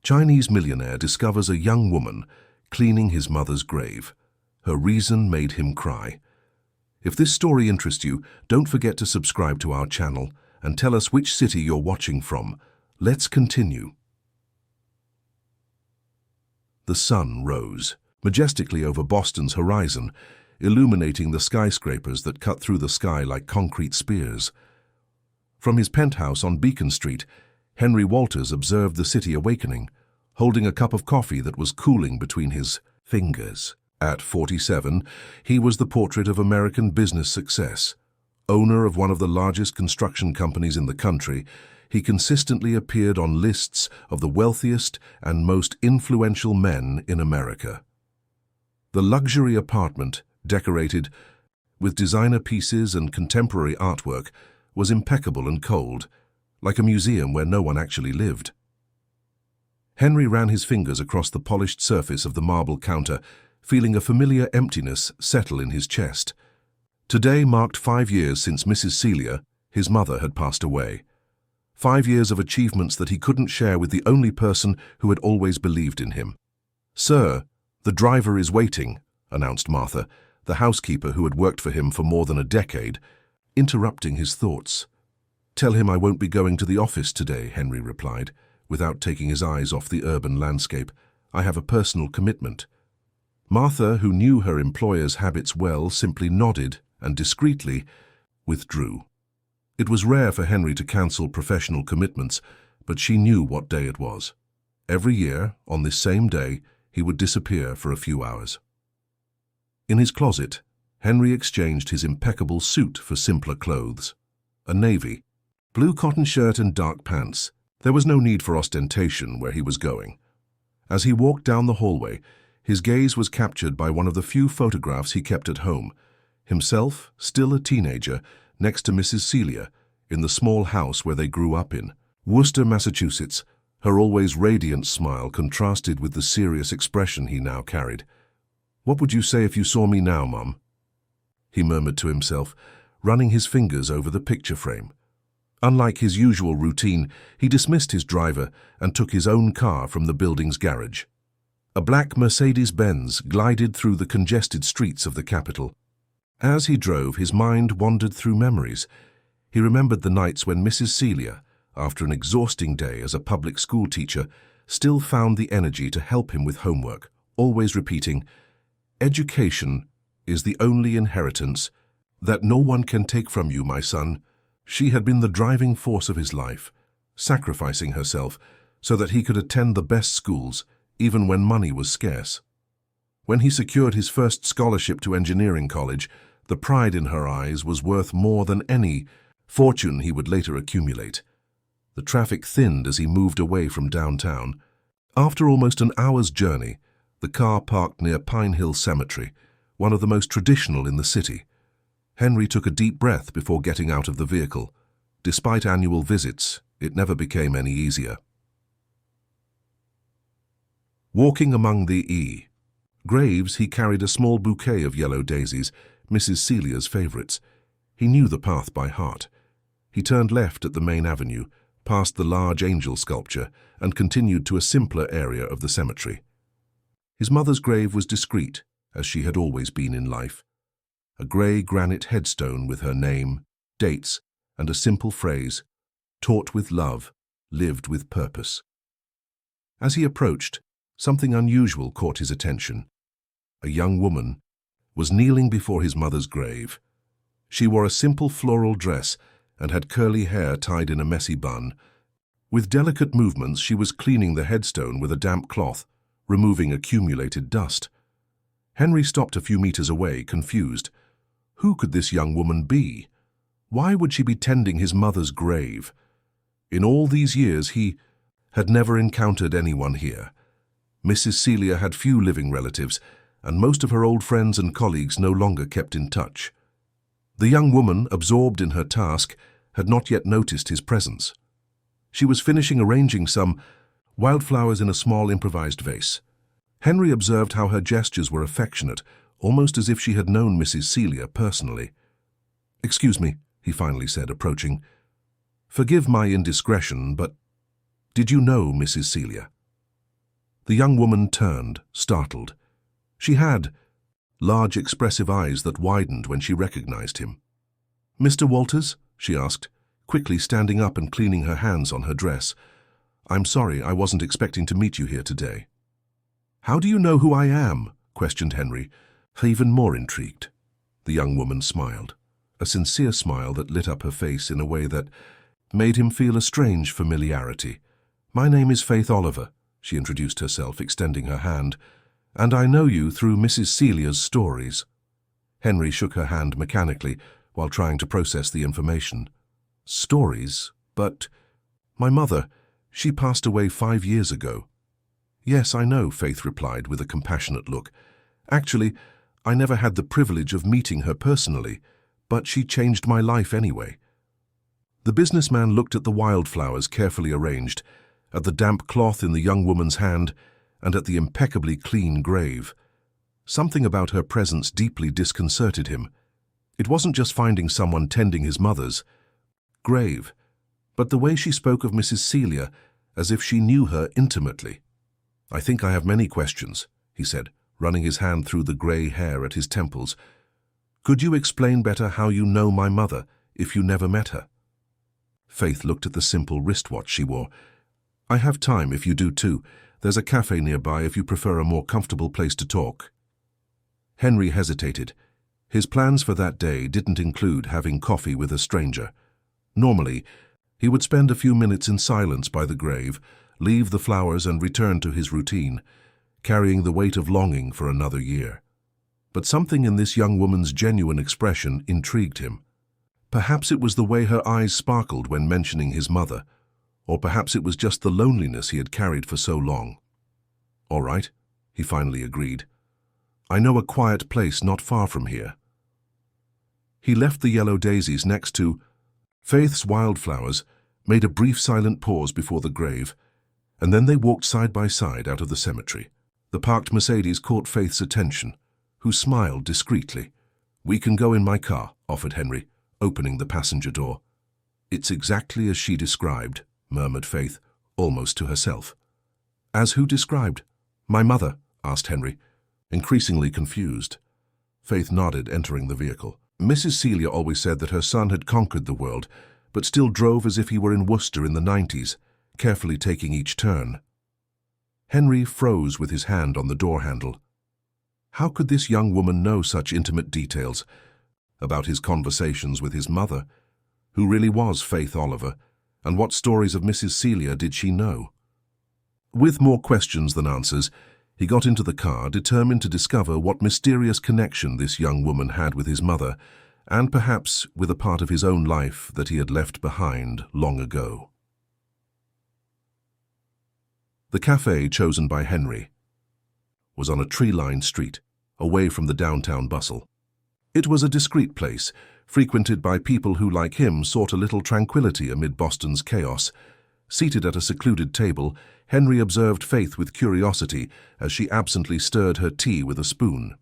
Chinese millionaire discovers a young woman cleaning his mother's grave. Her reason made him cry. If this story interests you, don't forget to subscribe to our channel and tell us which city you're watching from. Let's continue. The sun rose majestically over Boston's horizon, illuminating the skyscrapers that cut through the sky like concrete spears. From his penthouse on Beacon Street, Henry Walters observed the city awakening, holding a cup of coffee that was cooling between his fingers. At 47, he was the portrait of American business success. Owner of one of the largest construction companies in the country, he consistently appeared on lists of the wealthiest and most influential men in America. The luxury apartment, decorated with designer pieces and contemporary artwork, was impeccable and cold, like a museum where no one actually lived. Henry ran his fingers across the polished surface of the marble counter, feeling a familiar emptiness settle in his chest. Today marked 5 years since Mrs. Celia, his mother, had passed away. 5 years of achievements that he couldn't share with the only person who had always believed in him. "Sir, the driver is waiting," announced Martha, the housekeeper who had worked for him for more than a decade, interrupting his thoughts. "Tell him I won't be going to the office today," Henry replied, without taking his eyes off the urban landscape. "I have a personal commitment." Martha, who knew her employer's habits well, simply nodded and discreetly withdrew. It was rare for Henry to cancel professional commitments, but she knew what day it was. Every year, on this same day, he would disappear for a few hours. In his closet, Henry exchanged his impeccable suit for simpler clothes. A navy, blue cotton shirt and dark pants. There was no need for ostentation where he was going. As he walked down the hallway, his gaze was captured by one of the few photographs he kept at home. Himself, still a teenager, next to Mrs. Celia, in the small house where they grew up in Worcester, Massachusetts. Her always radiant smile contrasted with the serious expression he now carried. "What would you say if you saw me now, Mum?" he murmured to himself, running his fingers over the picture frame. Unlike his usual routine, he dismissed his driver and took his own car from the building's garage. A black Mercedes-Benz glided through the congested streets of the capital. As he drove, his mind wandered through memories. He remembered the nights when Mrs. Celia, after an exhausting day as a public school teacher, still found the energy to help him with homework, always repeating, "Education is the only inheritance that no one can take from you, my son." She had been the driving force of his life, sacrificing herself so that he could attend the best schools, even when money was scarce. When he secured his first scholarship to engineering college, the pride in her eyes was worth more than any fortune he would later accumulate. The traffic thinned as he moved away from downtown. After almost an hour's journey, the car parked near Pine Hill Cemetery, one of the most traditional in the city. Henry took a deep breath before getting out of the vehicle. Despite annual visits, it never became any easier. Walking among the graves, he carried a small bouquet of yellow daisies, Mrs. Celia's favorites. He knew the path by heart. He turned left at the main avenue, past the large angel sculpture, and continued to a simpler area of the cemetery. His mother's grave was discreet, as she had always been in life. A grey granite headstone with her name, dates, and a simple phrase, "Taught with love, lived with purpose." As he approached, something unusual caught his attention. A young woman was kneeling before his mother's grave. She wore a simple floral dress and had curly hair tied in a messy bun. With delicate movements, she was cleaning the headstone with a damp cloth, removing accumulated dust. Henry stopped a few meters away, confused. Who could this young woman be? Why would she be tending his mother's grave? In all these years, he had never encountered anyone here. Mrs. Celia had few living relatives, and most of her old friends and colleagues no longer kept in touch. The young woman, absorbed in her task, had not yet noticed his presence. She was finishing arranging some wildflowers in a small improvised vase. Henry observed how her gestures were affectionate, almost as if she had known Mrs. Celia personally. "Excuse me," he finally said, approaching. "Forgive my indiscretion, but did you know Mrs. Celia?" The young woman turned, startled. She had large, expressive eyes that widened when she recognized him. "Mr. Walters?" she asked, quickly standing up and cleaning her hands on her dress. "I'm sorry, I wasn't expecting to meet you here today." "How do you know who I am?" questioned Henry, even more intrigued. The young woman smiled, a sincere smile that lit up her face in a way that made him feel a strange familiarity. "My name is Faith Oliver," she introduced herself, extending her hand, "and I know you through Mrs. Celia's stories." Henry shook her hand mechanically while trying to process the information. "Stories? But my mother, she passed away 5 years ago." "Yes, I know," Faith replied with a compassionate look. "Actually, I never had the privilege of meeting her personally, but she changed my life anyway." The businessman looked at the wildflowers carefully arranged, at the damp cloth in the young woman's hand, and at the impeccably clean grave. Something about her presence deeply disconcerted him. It wasn't just finding someone tending his mother's grave, but the way she spoke of Mrs. Celia as if she knew her intimately. "I think I have many questions," he said, running his hand through the grey hair at his temples. "Could you explain better how you know my mother if you never met her?" Faith looked at the simple wristwatch she wore. "I have time if you do too. There's a cafe nearby if you prefer a more comfortable place to talk." Henry hesitated. His plans for that day didn't include having coffee with a stranger. Normally, he would spend a few minutes in silence by the grave, leave the flowers and return to his routine, carrying the weight of longing for another year. But something in this young woman's genuine expression intrigued him. Perhaps it was the way her eyes sparkled when mentioning his mother, or perhaps it was just the loneliness he had carried for so long. "All right," he finally agreed. "I know a quiet place not far from here." He left the yellow daisies next to Faith's wildflowers, made a brief silent pause before the grave, and then they walked side by side out of the cemetery. The parked Mercedes caught Faith's attention, who smiled discreetly. "We can go in my car," offered Henry, opening the passenger door. "It's exactly as she described," murmured Faith, almost to herself. "As who described?" "My mother," asked Henry, increasingly confused. Faith nodded, entering the vehicle. "Mrs. Celia always said that her son had conquered the world, but still drove as if he were in Worcester in the 90s, carefully taking each turn." Henry froze with his hand on the door handle. How could this young woman know such intimate details about his conversations with his mother? Who really was Faith Oliver, and what stories of Mrs. Celia did she know? With more questions than answers, he got into the car, determined to discover what mysterious connection this young woman had with his mother, and perhaps with a part of his own life that he had left behind long ago. The cafe chosen by Henry was on a tree-lined street, away from the downtown bustle. It was a discreet place, frequented by people who, like him, sought a little tranquility amid Boston's chaos. Seated at a secluded table, Henry observed Faith with curiosity as she absently stirred her tea with a spoon.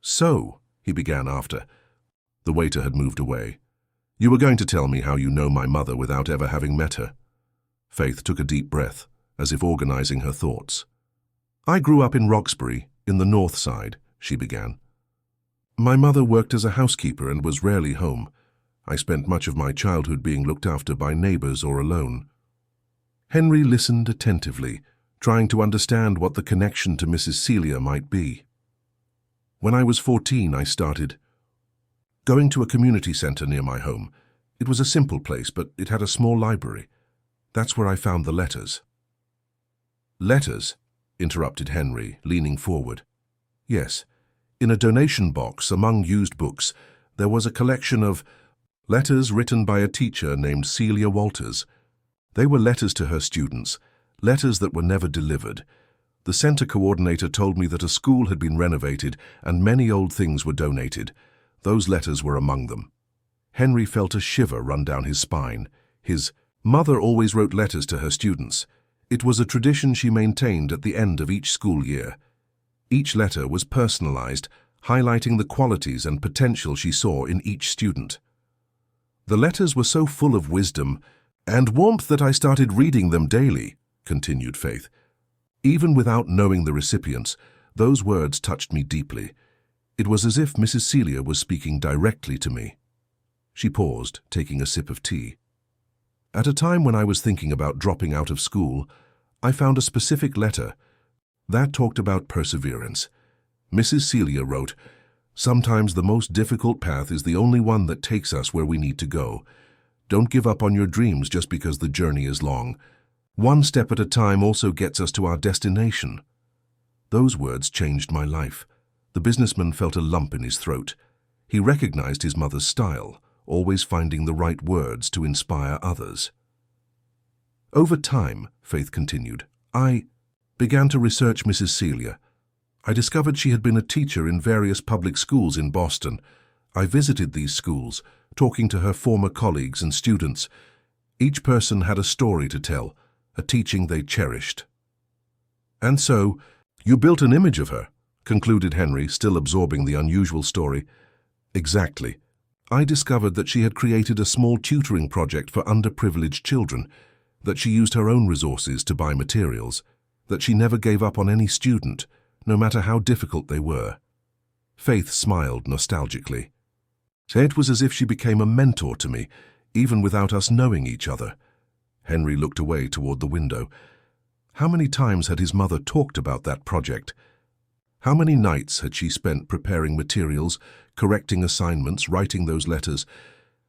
"So," he began after the waiter had moved away, "you were going to tell me how you know my mother without ever having met her." Faith took a deep breath, as if organizing her thoughts. "I grew up in Roxbury, in the North Side," she began. "My mother worked as a housekeeper and was rarely home. I spent much of my childhood being looked after by neighbors or alone." Henry listened attentively, trying to understand what the connection to Mrs. Celia might be. "When I was 14, I started going to a community center near my home. It was a simple place, but it had a small library. That's where I found the letters." "Letters?" interrupted Henry, leaning forward. "Yes. In a donation box among used books, there was a collection of letters written by a teacher named Celia Walters. They were letters to her students, letters that were never delivered. The center coordinator told me that a school had been renovated and many old things were donated. Those letters were among them." Henry felt a shiver run down his spine. His mother always wrote letters to her students. It was a tradition she maintained at the end of each school year. Each letter was personalized, highlighting the qualities and potential she saw in each student. "The letters were so full of wisdom and warmth that I started reading them daily," continued Faith. Even without knowing the recipients, those words touched me deeply. It was as if Mrs. Celia was speaking directly to me. She paused, taking a sip of tea. At a time when I was thinking about dropping out of school, I found a specific letter that talked about perseverance. Mrs. Celia wrote, "Sometimes the most difficult path is the only one that takes us where we need to go. Don't give up on your dreams just because the journey is long. One step at a time also gets us to our destination." Those words changed my life. The businessman felt a lump in his throat. He recognized his mother's style, always finding the right words to inspire others. Over time, Faith continued, I began to research Mrs. Celia. I discovered she had been a teacher in various public schools in Boston. I visited these schools, talking to her former colleagues and students. Each person had a story to tell, a teaching they cherished. "And so, you built an image of her," concluded Henry, still absorbing the unusual story. "Exactly. I discovered that she had created a small tutoring project for underprivileged children, that she used her own resources to buy materials, that she never gave up on any student, no matter how difficult they were." Faith smiled nostalgically. It was as if she became a mentor to me, even without us knowing each other. Henry looked away toward the window. How many times had his mother talked about that project? How many nights had she spent preparing materials, correcting assignments, writing those letters?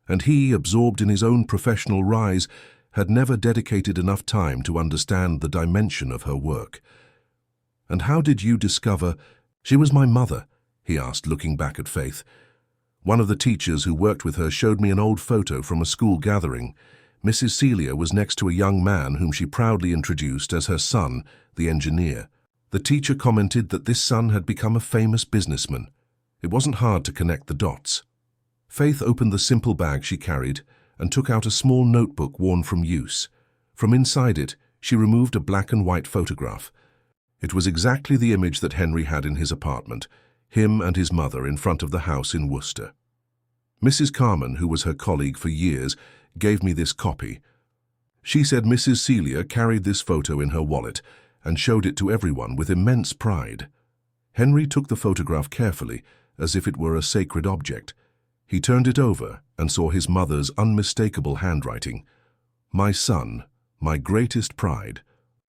And he, absorbed in his own professional rise, had never dedicated enough time to understand the dimension of her work. "And how did you discover she was my mother?" he asked, looking back at Faith. "One of the teachers who worked with her showed me an old photo from a school gathering. Mrs. Celia was next to a young man whom she proudly introduced as her son, the engineer. The teacher commented that this son had become a famous businessman. It wasn't hard to connect the dots." Faith opened the simple bag she carried and took out a small notebook worn from use. From inside it, she removed a black and white photograph. It was exactly the image that Henry had in his apartment, him and his mother in front of the house in Worcester. Mrs. Carman, who was her colleague for years, gave me this copy. She said Mrs. Celia carried this photo in her wallet and showed it to everyone with immense pride. Henry took the photograph carefully, as if it were a sacred object. He turned it over and saw his mother's unmistakable handwriting. "My son, my greatest pride,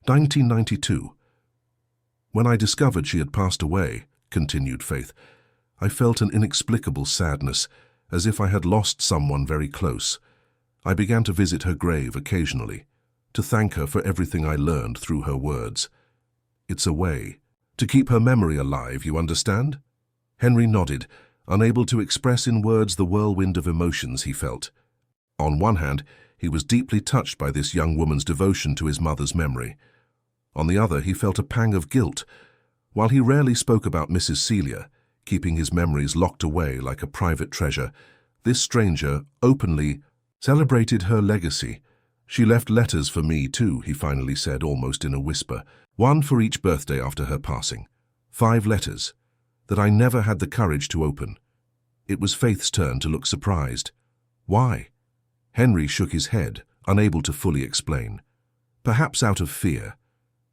1992. "When I discovered she had passed away," continued Faith, "I felt an inexplicable sadness, as if I had lost someone very close. I began to visit her grave occasionally, to thank her for everything I learned through her words. It's a way to keep her memory alive, you understand?" Henry nodded, unable to express in words the whirlwind of emotions he felt. On one hand, he was deeply touched by this young woman's devotion to his mother's memory. On the other, he felt a pang of guilt. While he rarely spoke about Mrs. Celia, keeping his memories locked away like a private treasure, this stranger openly celebrated her legacy. "She left letters for me too," he finally said, almost in a whisper. "One for each birthday after her passing. 5 letters that I never had the courage to open." It was Faith's turn to look surprised. "Why?" Henry shook his head, unable to fully explain. "Perhaps out of fear.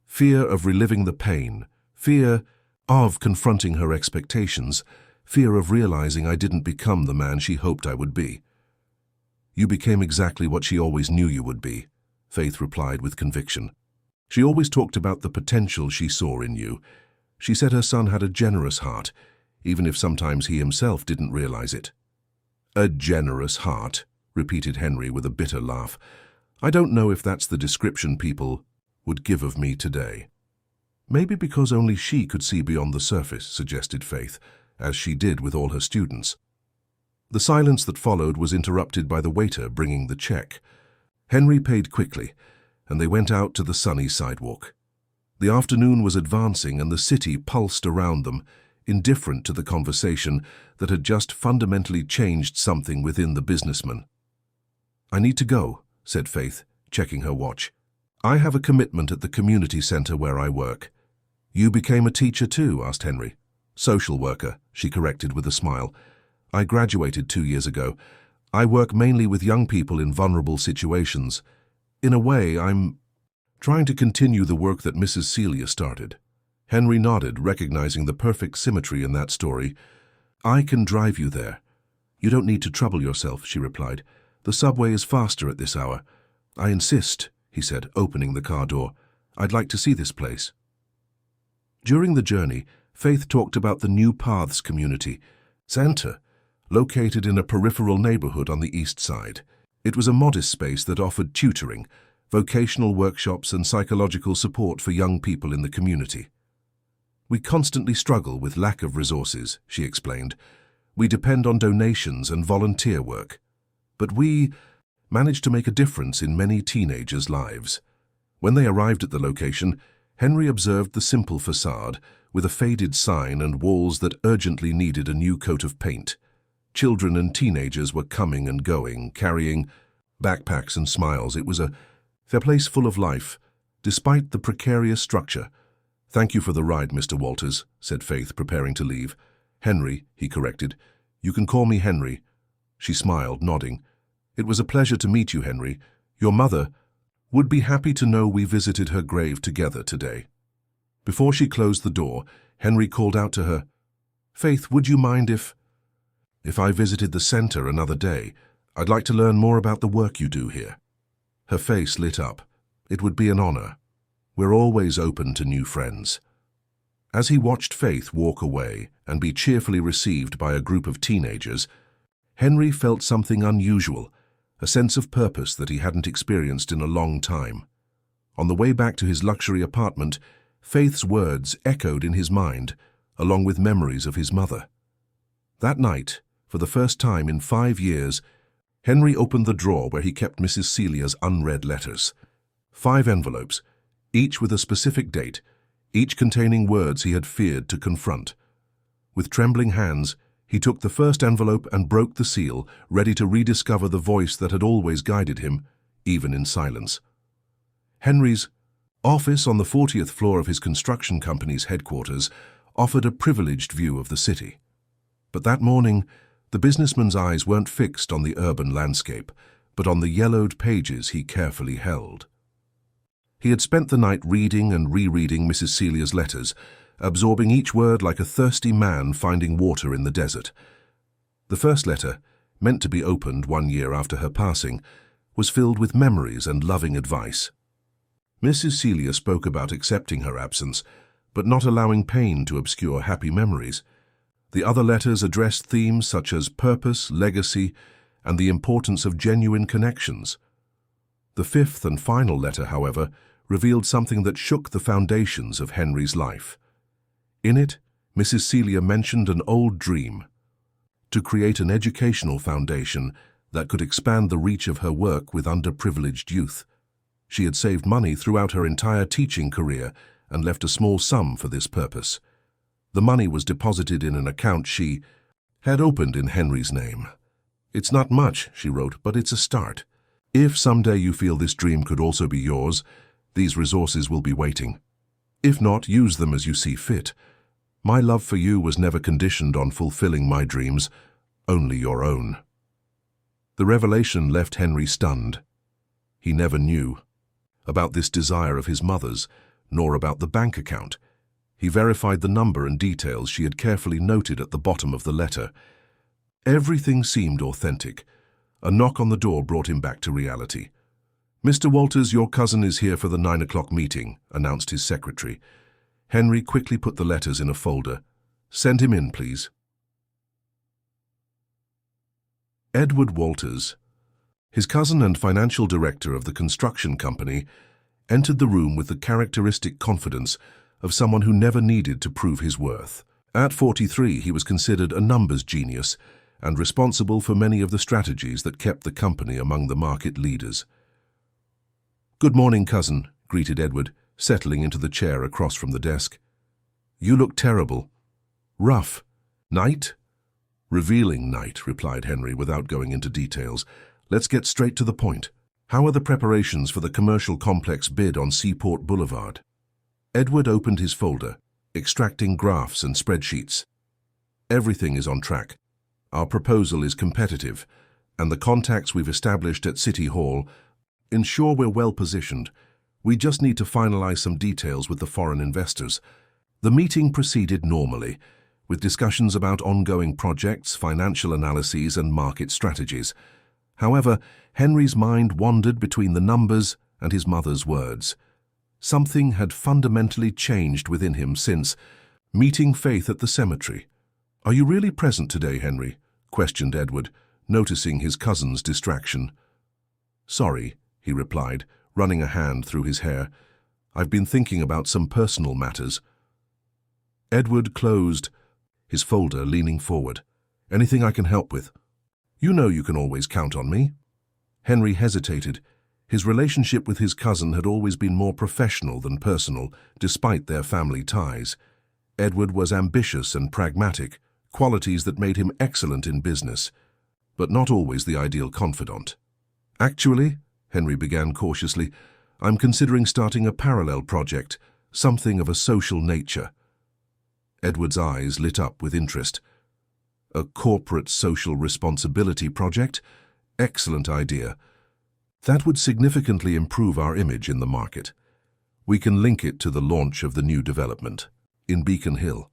Fear of reliving the pain. Fear of confronting her expectations. Fear of realizing I didn't become the man she hoped I would be." "You became exactly what she always knew you would be," Faith replied with conviction. "She always talked about the potential she saw in you. She said her son had a generous heart, even if sometimes he himself didn't realize it." "A generous heart," repeated Henry with a bitter laugh. "I don't know if that's the description people would give of me today." "Maybe because only she could see beyond the surface," suggested Faith, as she did with all her students. The silence that followed was interrupted by the waiter bringing the check. Henry paid quickly, and they went out to the sunny sidewalk. The afternoon was advancing and the city pulsed around them, indifferent to the conversation that had just fundamentally changed something within the businessman. "I need to go," said Faith, checking her watch. "I have a commitment at the community center where I work." "You became a teacher too?" asked Henry. "Social worker," she corrected with a smile. "I graduated 2 years ago. I work mainly with young people in vulnerable situations. In a way, I'm Trying to continue the work that Mrs. Celia started. Henry nodded, recognizing the perfect symmetry in that story. "I can drive you there." "You don't need to trouble yourself," she replied. "The subway is faster at this hour." "I insist," he said, opening the car door. "I'd like to see this place." During the journey, Faith talked about the New Paths community center, located in a peripheral neighborhood on the east side. It was a modest space that offered tutoring, vocational workshops, and psychological support for young people in the community. "We constantly struggle with lack of resources," she explained. "We depend on donations and volunteer work. But we managed to make a difference in many teenagers' lives." When they arrived at the location, Henry observed the simple facade, with a faded sign and walls that urgently needed a new coat of paint. Children and teenagers were coming and going, carrying backpacks and smiles. It was a place full of life, despite the precarious structure. "Thank you for the ride, Mr. Walters," said Faith, preparing to leave. "Henry," he corrected. "You can call me Henry." She smiled, nodding. "It was a pleasure to meet you, Henry. Your mother would be happy to know we visited her grave together today." Before she closed the door, Henry called out to her, "Faith, would you mind if I visited the center another day? I'd like to learn more about the work you do here." Her face lit up. "It would be an honor. We're always open to new friends." As he watched Faith walk away and be cheerfully received by a group of teenagers, Henry felt something unusual, a sense of purpose that he hadn't experienced in a long time. On the way back to his luxury apartment, Faith's words echoed in his mind, along with memories of his mother. That night, for the first time in 5 years, Henry opened the drawer where he kept Mrs. Celia's unread letters. 5 envelopes, each with a specific date, each containing words he had feared to confront. With trembling hands, he took the first envelope and broke the seal, ready to rediscover the voice that had always guided him, even in silence. Henry's office on the 40th floor of his construction company's headquarters offered a privileged view of the city. But that morning, the businessman's eyes weren't fixed on the urban landscape, but on the yellowed pages he carefully held. He had spent the night reading and rereading Mrs. Celia's letters, absorbing each word like a thirsty man finding water in the desert. The first letter, meant to be opened 1 year after her passing, was filled with memories and loving advice. Mrs. Celia spoke about accepting her absence, but not allowing pain to obscure happy memories. The other letters addressed themes such as purpose, legacy, and the importance of genuine connections. The 5th and final letter, however, revealed something that shook the foundations of Henry's life. In it, Mrs. Celia mentioned an old dream: to create an educational foundation that could expand the reach of her work with underprivileged youth. She had saved money throughout her entire teaching career and left a small sum for this purpose. The money was deposited in an account she had opened in Henry's name. "It's not much," she wrote, "but it's a start. If someday you feel this dream could also be yours, these resources will be waiting. If not, use them as you see fit. My love for you was never conditioned on fulfilling my dreams, only your own." The revelation left Henry stunned. He never knew about this desire of his mother's, nor about the bank account. He verified the number and details she had carefully noted at the bottom of the letter. Everything seemed authentic. A knock on the door brought him back to reality. "Mr. Walters, your cousin is here for the 9 o'clock meeting," announced his secretary. Henry quickly put the letters in a folder. "Send him in, please." Edward Walters, his cousin and financial director of the construction company, entered the room with the characteristic confidence of someone who never needed to prove his worth. At 43, he was considered a numbers genius and responsible for many of the strategies that kept the company among the market leaders. "Good morning, cousin," greeted Edward, settling into the chair across from the desk. "You look terrible." "Rough. Night?" "Revealing night," replied Henry without going into details. "Let's get straight to the point. How are the preparations for the commercial complex bid on Seaport Boulevard?" Edward opened his folder, extracting graphs and spreadsheets. "Everything is on track. Our proposal is competitive, and the contacts we've established at City Hall ensure we're well positioned. We just need to finalize some details with the foreign investors. The meeting proceeded normally, with discussions about ongoing projects, financial analyses, and market strategies. However, Henry's mind wandered between the numbers and his mother's words. Something had fundamentally changed within him since meeting Faith at the cemetery. "Are you really present today, Henry?" questioned Edward, noticing his cousin's distraction. "Sorry," he replied, running a hand through his hair. "I've been thinking about some personal matters." Edward closed his folder, leaning forward. "Anything I can help with?" "You know you can always count on me." Henry hesitated. His relationship with his cousin had always been more professional than personal, despite their family ties. Edward was ambitious and pragmatic, qualities that made him excellent in business, but not always the ideal confidant. "Actually," Henry began cautiously, "I'm considering starting a parallel project, something of a social nature." Edward's eyes lit up with interest. "A corporate social responsibility project? Excellent idea. That would significantly improve our image in the market. We can link it to the launch of the new development in Beacon Hill."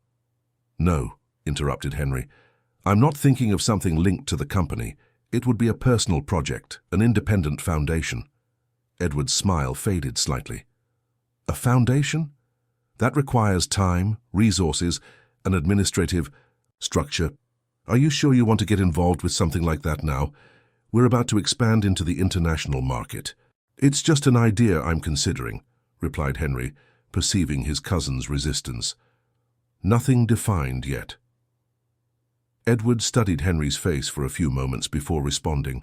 "No," interrupted Henry. "I'm not thinking of something linked to the company. It would be a personal project, an independent foundation." Edward's smile faded slightly. "A foundation? That requires time, resources, and administrative structure. Are you sure you want to get involved with something like that now? We're about to expand into the international market." "It's just an idea I'm considering," replied Henry, perceiving his cousin's resistance. "Nothing defined yet." Edward studied Henry's face for a few moments before responding.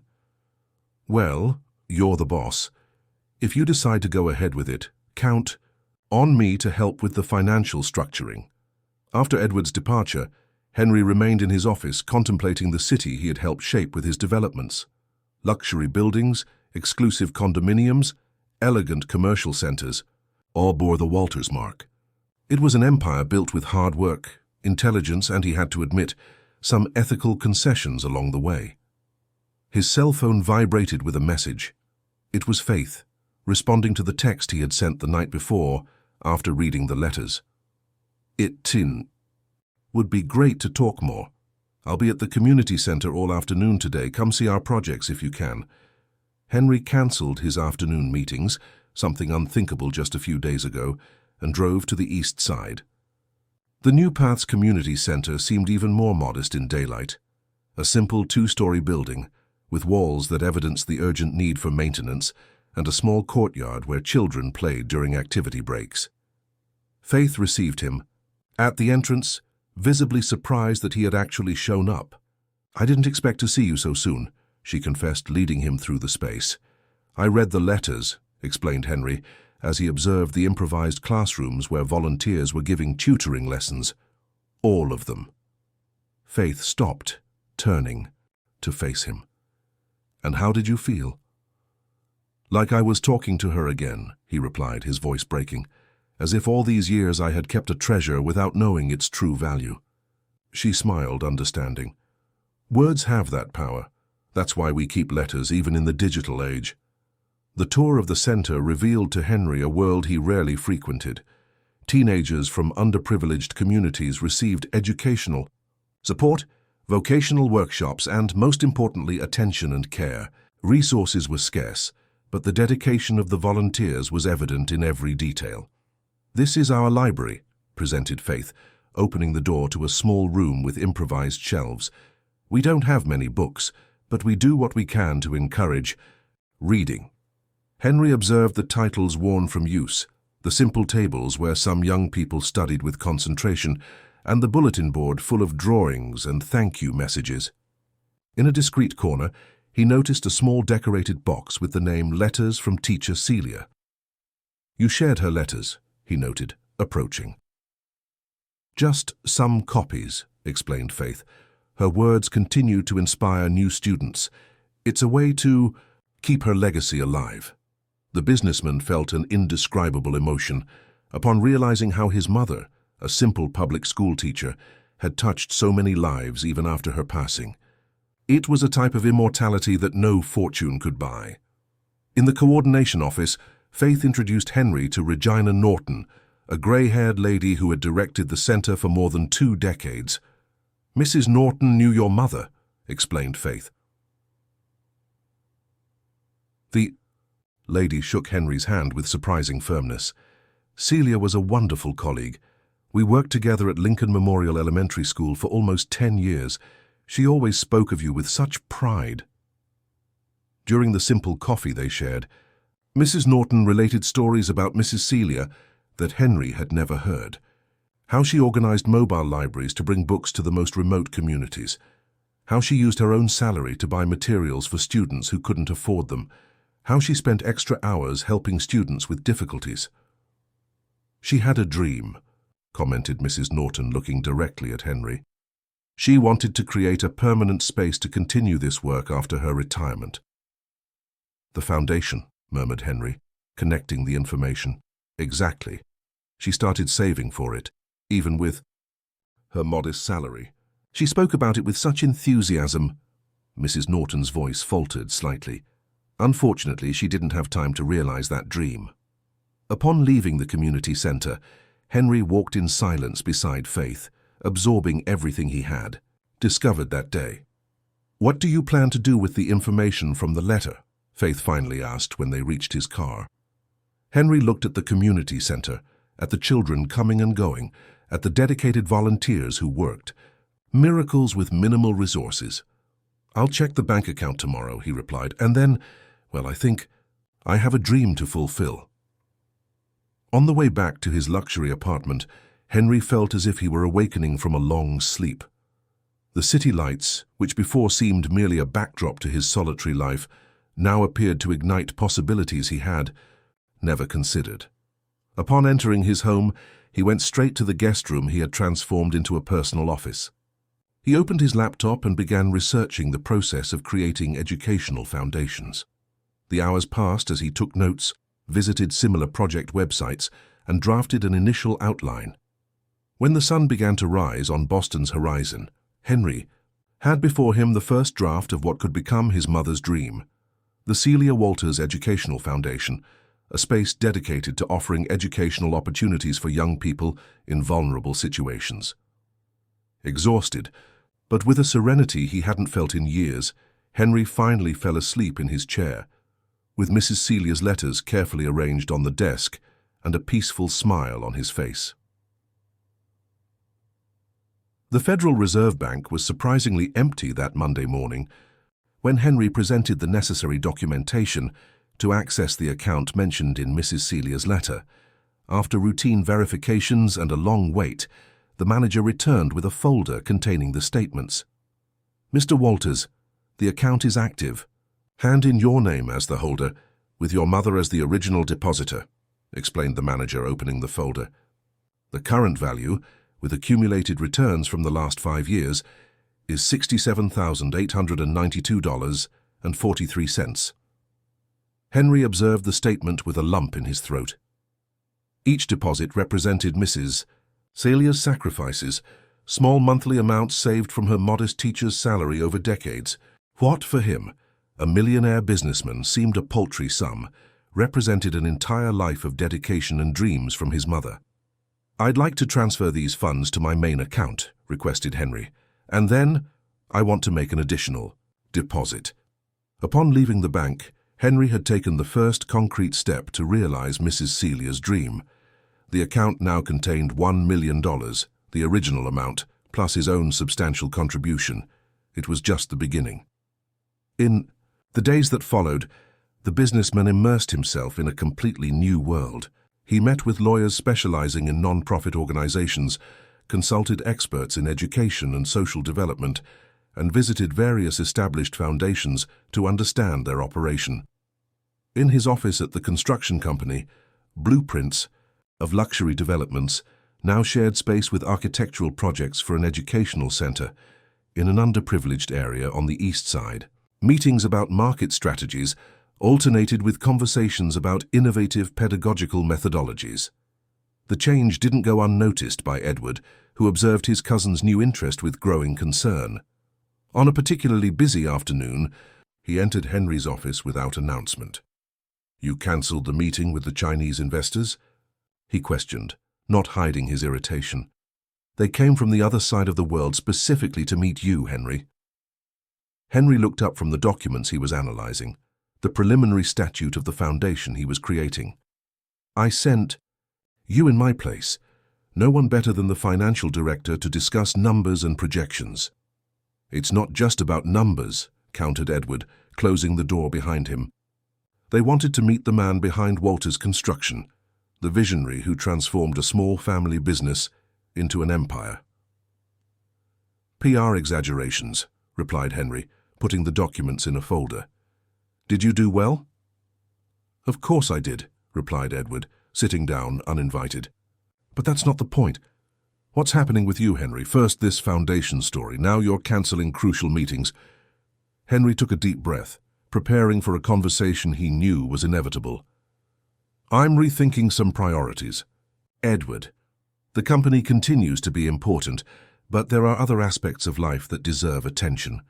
"Well, you're the boss. If you decide to go ahead with it, count on me to help with the financial structuring." After Edward's departure, Henry remained in his office contemplating the city he had helped shape with his developments. Luxury buildings, exclusive condominiums, elegant commercial centers, all bore the Walters mark. It was an empire built with hard work, intelligence, and, he had to admit, some ethical concessions along the way. His cell phone vibrated with a message. It was Faith, responding to the text he had sent the night before after reading the letters. "It would be great to talk more. I'll be at the community center all afternoon today. Come see our projects if you can." Henry cancelled his afternoon meetings, something unthinkable just a few days ago, and drove to the east side. The New Paths Community Center seemed even more modest in daylight. A simple two-story building, with walls that evidenced the urgent need for maintenance, and a small courtyard where children played during activity breaks. Faith received him. At the entrance, visibly surprised that he had actually shown up. "I didn't expect to see you so soon," she confessed, leading him through the space. "I read the letters," explained Henry, as he observed the improvised classrooms where volunteers were giving tutoring lessons. "All of them." Faith stopped, turning to face him. "And how did you feel?" "Like I was talking to her again," he replied, his voice breaking, "as if all these years I had kept a treasure without knowing its true value." She smiled, understanding. "Words have that power. That's why we keep letters even in the digital age." The tour of the center revealed to Henry a world he rarely frequented. Teenagers from underprivileged communities received educational support, vocational workshops, and, most importantly, attention and care. Resources were scarce, but the dedication of the volunteers was evident in every detail. "This is our library," presented Faith, opening the door to a small room with improvised shelves. "We don't have many books, but we do what we can to encourage reading." Henry observed the titles worn from use, the simple tables where some young people studied with concentration, and the bulletin board full of drawings and thank you messages. In a discreet corner, he noticed a small decorated box with the name "Letters from Teacher Celia." "You shared her letters," he noted, approaching. "Just some copies," explained Faith. Her words continued to inspire new students. "It's a way to keep her legacy alive." The businessman felt an indescribable emotion upon realizing how his mother, a simple public school teacher, had touched so many lives even after her passing. It was a type of immortality that no fortune could buy. In the coordination office, Faith introduced Henry to Regina Norton, a grey-haired lady who had directed the center for more than 2 decades. "Mrs. Norton knew your mother," explained Faith. The lady shook Henry's hand with surprising firmness. "Celia was a wonderful colleague. We worked together at Lincoln Memorial Elementary School for almost 10 years. She always spoke of you with such pride." During the simple coffee they shared, Mrs. Norton related stories about Mrs. Celia that Henry had never heard. How she organized mobile libraries to bring books to the most remote communities. How she used her own salary to buy materials for students who couldn't afford them. How she spent extra hours helping students with difficulties. "She had a dream," commented Mrs. Norton, looking directly at Henry. "She wanted to create a permanent space to continue this work after her retirement." "The foundation," murmured Henry, connecting the information. "Exactly. She started saving for it, even with her modest salary. She spoke about it with such enthusiasm." Mrs. Norton's voice faltered slightly. Unfortunately, she didn't have time to realize that dream. Upon leaving the community center, Henry walked in silence beside Faith, absorbing everything he had discovered that day. "What do you plan to do with the information from the letter?" Faith finally asked when they reached his car. Henry looked at the community center, at the children coming and going, at the dedicated volunteers who worked. Miracles with minimal resources. "I'll check the bank account tomorrow," he replied, "and then, well, I think I have a dream to fulfill." On the way back to his luxury apartment, Henry felt as if he were awakening from a long sleep. The city lights, which before seemed merely a backdrop to his solitary life, now appeared to ignite possibilities he had never considered. Upon entering his home, he went straight to the guest room he had transformed into a personal office. He opened his laptop and began researching the process of creating educational foundations. The hours passed as he took notes, visited similar project websites, and drafted an initial outline. When the sun began to rise on Boston's horizon, Henry had before him the first draft of what could become his mother's dream, the Celia Walters Educational Foundation, a space dedicated to offering educational opportunities for young people in vulnerable situations. Exhausted, but with a serenity he hadn't felt in years, Henry finally fell asleep in his chair, with Mrs. Celia's letters carefully arranged on the desk and a peaceful smile on his face. The Federal Reserve Bank was surprisingly empty that Monday morning. When Henry presented the necessary documentation to access the account mentioned in Mrs. Celia's letter, after routine verifications and a long wait, the manager returned with a folder containing the statements. "Mr. Walters, the account is active. Hand in your name as the holder, with your mother as the original depositor," explained the manager, opening the folder. "The current value, with accumulated returns from the last 5 years, is $67,892.43. Henry observed the statement with a lump in his throat. Each deposit represented Mrs. Celia's sacrifices, small monthly amounts saved from her modest teacher's salary over decades. What, for him, a millionaire businessman, seemed a paltry sum, represented an entire life of dedication and dreams from his mother. "I'd like to transfer these funds to my main account," requested Henry, "and then I want to make an additional deposit." Upon leaving the bank, Henry had taken the first concrete step to realize Mrs. Celia's dream. The account now contained $1 million, the original amount, plus his own substantial contribution. It was just the beginning. In the days that followed, the businessman immersed himself in a completely new world. He met with lawyers specializing in non-profit organizations, consulted experts in education and social development, and visited various established foundations to understand their operation. In his office at the construction company, blueprints of luxury developments now shared space with architectural projects for an educational center in an underprivileged area on the east side. Meetings about market strategies alternated with conversations about innovative pedagogical methodologies. The change didn't go unnoticed by Edward, who observed his cousin's new interest with growing concern. On a particularly busy afternoon, he entered Henry's office without announcement. You cancelled the meeting with the Chinese investors? He questioned, not hiding his irritation. They came from the other side of the world specifically to meet you, Henry. Henry looked up from the documents he was analyzing, the preliminary statute of the foundation he was creating. I sent you in my place. No one better than the financial director to discuss numbers and projections. It's not just about numbers, countered Edward, closing the door behind him. They wanted to meet the man behind Walter's construction, the visionary who transformed a small family business into an empire. PR exaggerations, replied Henry, putting the documents in a folder. Did you do well? Of course I did, replied Edward, sitting down uninvited. But that's not the point. What's happening with you, Henry? First this foundation story, now you're cancelling crucial meetings. Henry took a deep breath, preparing for a conversation he knew was inevitable. I'm rethinking some priorities. Edward, the company continues to be important, but there are other aspects of life that deserve attention.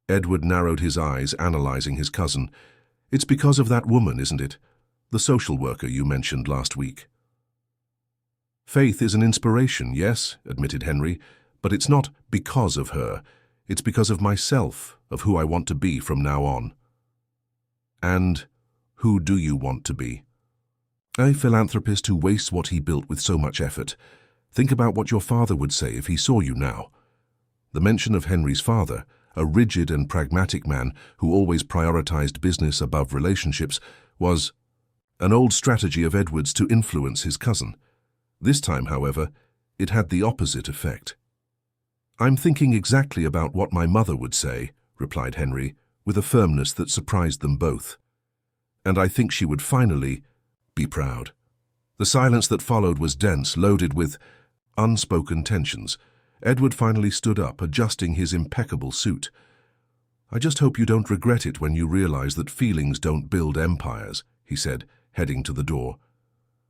Edward narrowed his eyes, analyzing his cousin. It's because of that woman, isn't it? The social worker you mentioned last week. Faith is an inspiration, yes, admitted Henry, but it's not because of her. It's because of myself, of who I want to be from now on. And who do you want to be? A philanthropist who wastes what he built with so much effort. Think about what your father would say if he saw you now. The mention of Henry's father, a rigid and pragmatic man who always prioritized business above relationships, was an old strategy of Edward's to influence his cousin. This time, however, it had the opposite effect. I'm thinking exactly about what my mother would say, replied Henry, with a firmness that surprised them both. And I think she would finally be proud. The silence that followed was dense, loaded with unspoken tensions. Edward finally stood up, adjusting his impeccable suit. I just hope you don't regret it when you realize that feelings don't build empires, he said, heading to the door.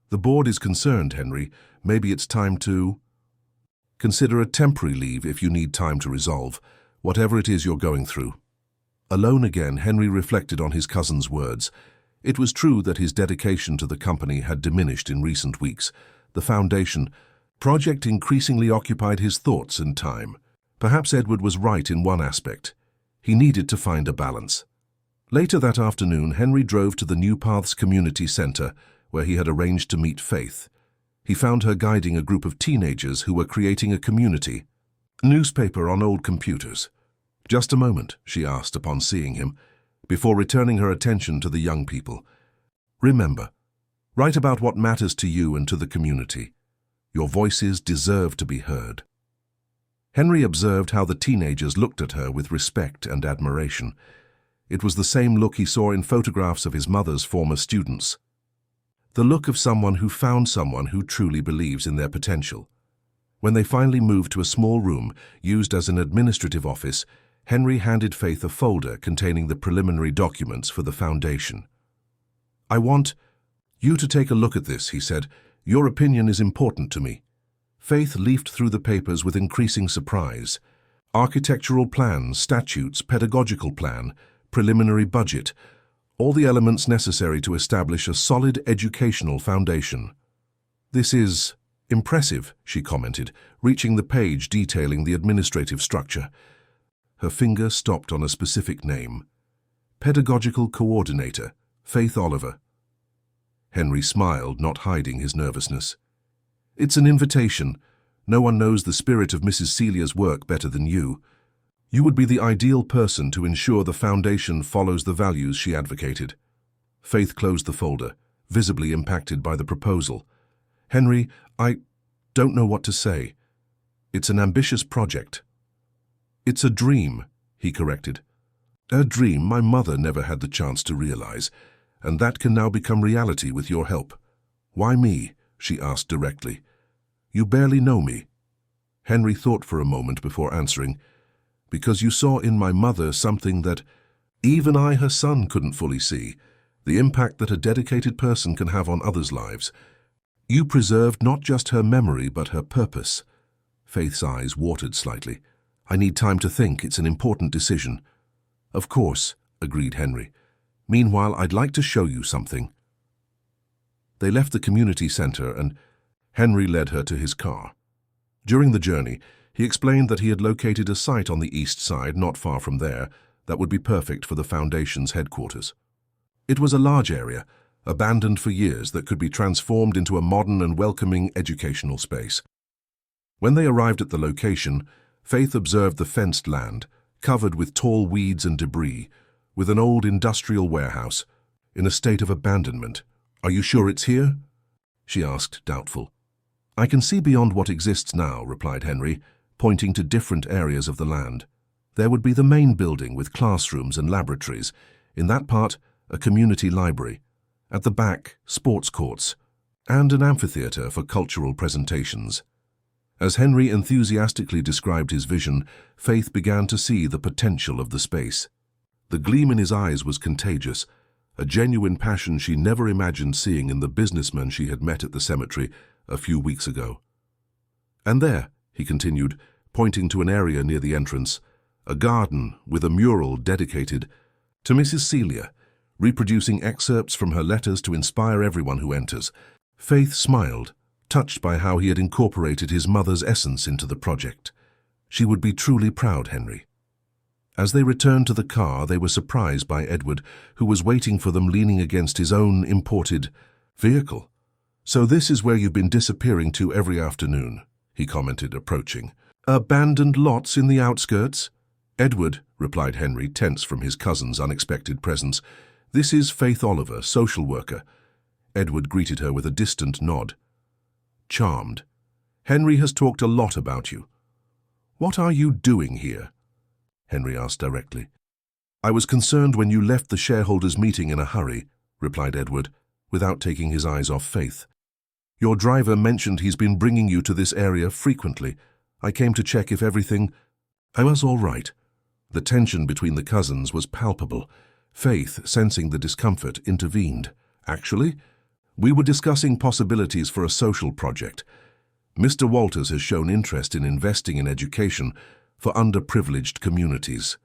The board is concerned, Henry. Maybe it's time to consider a temporary leave if you need time to resolve, whatever it is you're going through. Alone again, Henry reflected on his cousin's words. It was true that his dedication to the company had diminished in recent weeks. The foundation project increasingly occupied his thoughts and time. Perhaps Edward was right in one aspect. He needed to find a balance. Later that afternoon, Henry drove to the New Paths Community Center, where he had arranged to meet Faith. He found her guiding a group of teenagers who were creating a community newspaper on old computers. Just a moment, she asked upon seeing him, before returning her attention to the young people. Remember, write about what matters to you and to the community. Your voices deserve to be heard. Henry observed how the teenagers looked at her with respect and admiration. It was the same look he saw in photographs of his mother's former students. The look of someone who found someone who truly believes in their potential. When they finally moved to a small room used as an administrative office, Henry handed Faith a folder containing the preliminary documents for the foundation. I want you to take a look at this, he said. Your opinion is important to me. Faith leafed through the papers with increasing surprise. Architectural plans, statutes, pedagogical plan, preliminary budget, all the elements necessary to establish a solid educational foundation. This is impressive, she commented, reaching the page detailing the administrative structure. Her finger stopped on a specific name. Pedagogical Coordinator, Faith Oliver. Henry smiled, not hiding his nervousness. It's an invitation. No one knows the spirit of Mrs. Celia's work better than you. You would be the ideal person to ensure the foundation follows the values she advocated. Faith closed the folder, visibly impacted by the proposal. Henry, I don't know what to say. It's an ambitious project. It's a dream, he corrected. A dream my mother never had the chance to realize, and that can now become reality with your help. Why me? She asked directly. You barely know me. Henry thought for a moment before answering. Because you saw in my mother something that even I, her son, couldn't fully see, the impact that a dedicated person can have on others' lives. You preserved not just her memory, but her purpose. Faith's eyes watered slightly. I need time to think. It's an important decision. Of course, agreed Henry. Meanwhile, I'd like to show you something. They left the community center and Henry led her to his car. During the journey, he explained that he had located a site on the east side, not far from there, that would be perfect for the Foundation's headquarters. It was a large area, abandoned for years, that could be transformed into a modern and welcoming educational space. When they arrived at the location, Faith observed the fenced land, covered with tall weeds and debris, with an old industrial warehouse, in a state of abandonment. "Are you sure it's here?" she asked, doubtful. "I can see beyond what exists now," replied Henry, pointing to different areas of the land. There would be the main building with classrooms and laboratories. In that part, a community library. At the back, sports courts, and an amphitheater for cultural presentations. As Henry enthusiastically described his vision, Faith began to see the potential of the space. The gleam in his eyes was contagious, a genuine passion she never imagined seeing in the businessman she had met at the cemetery a few weeks ago. "And there," he continued, pointing to an area near the entrance, "a garden with a mural dedicated to Mrs. Celia, reproducing excerpts from her letters to inspire everyone who enters." Faith smiled, touched by how he had incorporated his mother's essence into the project. She would be truly proud, Henry. As they returned to the car, they were surprised by Edward, who was waiting for them leaning against his own imported vehicle. "So this is where you've been disappearing to every afternoon," he commented, approaching. "Abandoned lots in the outskirts?" "Edward," replied Henry, tense from his cousin's unexpected presence. "This is Faith Oliver, social worker." Edward greeted her with a distant nod. "Charmed. Henry has talked a lot about you." "What are you doing here?" Henry asked directly. "I was concerned when you left the shareholders' meeting in a hurry," replied Edward, without taking his eyes off Faith. "Your driver mentioned he's been bringing you to this area frequently. I came to check if everything—" "I was all right." The tension between the cousins was palpable. Faith, sensing the discomfort, intervened. "Actually, we were discussing possibilities for a social project. Mr. Walters has shown interest in investing in education for underprivileged communities."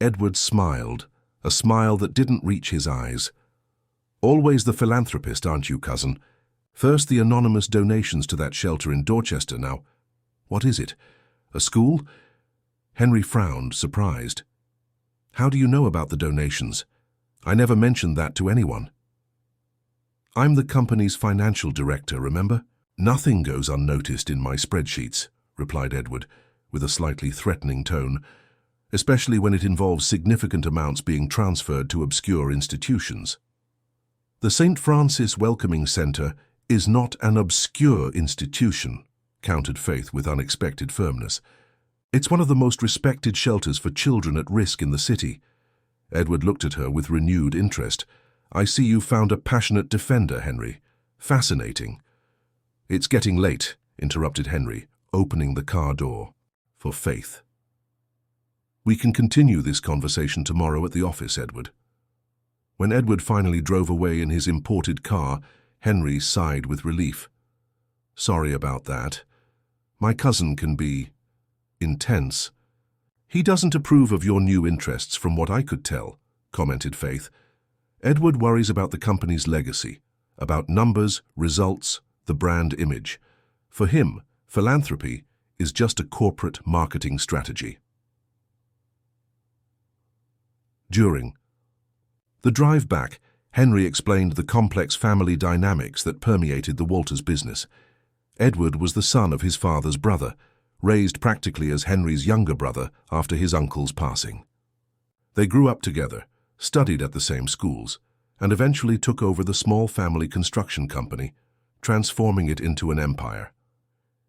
Edward smiled, a smile that didn't reach his eyes. "Always the philanthropist, aren't you, cousin? First the anonymous donations to that shelter in Dorchester, now. What is it? A school?" Henry frowned, surprised. "How do you know about the donations? I never mentioned that to anyone." "I'm the company's financial director, remember? Nothing goes unnoticed in my spreadsheets," replied Edward, with a slightly threatening tone, "especially when it involves significant amounts being transferred to obscure institutions." "The St. Francis Welcoming Center is not an obscure institution," countered Faith with unexpected firmness. "It's one of the most respected shelters for children at risk in the city." Edward looked at her with renewed interest. "I see you found a passionate defender, Henry. Fascinating." "It's getting late," interrupted Henry, opening the car door for Faith. "We can continue this conversation tomorrow at the office, Edward." When Edward finally drove away in his imported car, Henry sighed with relief. "Sorry about that. My cousin can be intense." "He doesn't approve of your new interests, from what I could tell," commented Faith. "Edward worries about the company's legacy, about numbers, results, the brand image. For him, philanthropy is just a corporate marketing strategy." During the drive back, Henry explained the complex family dynamics that permeated the Walters business. Edward was the son of his father's brother, raised practically as Henry's younger brother after his uncle's passing. They grew up together, studied at the same schools, and eventually took over the small family construction company, transforming it into an empire.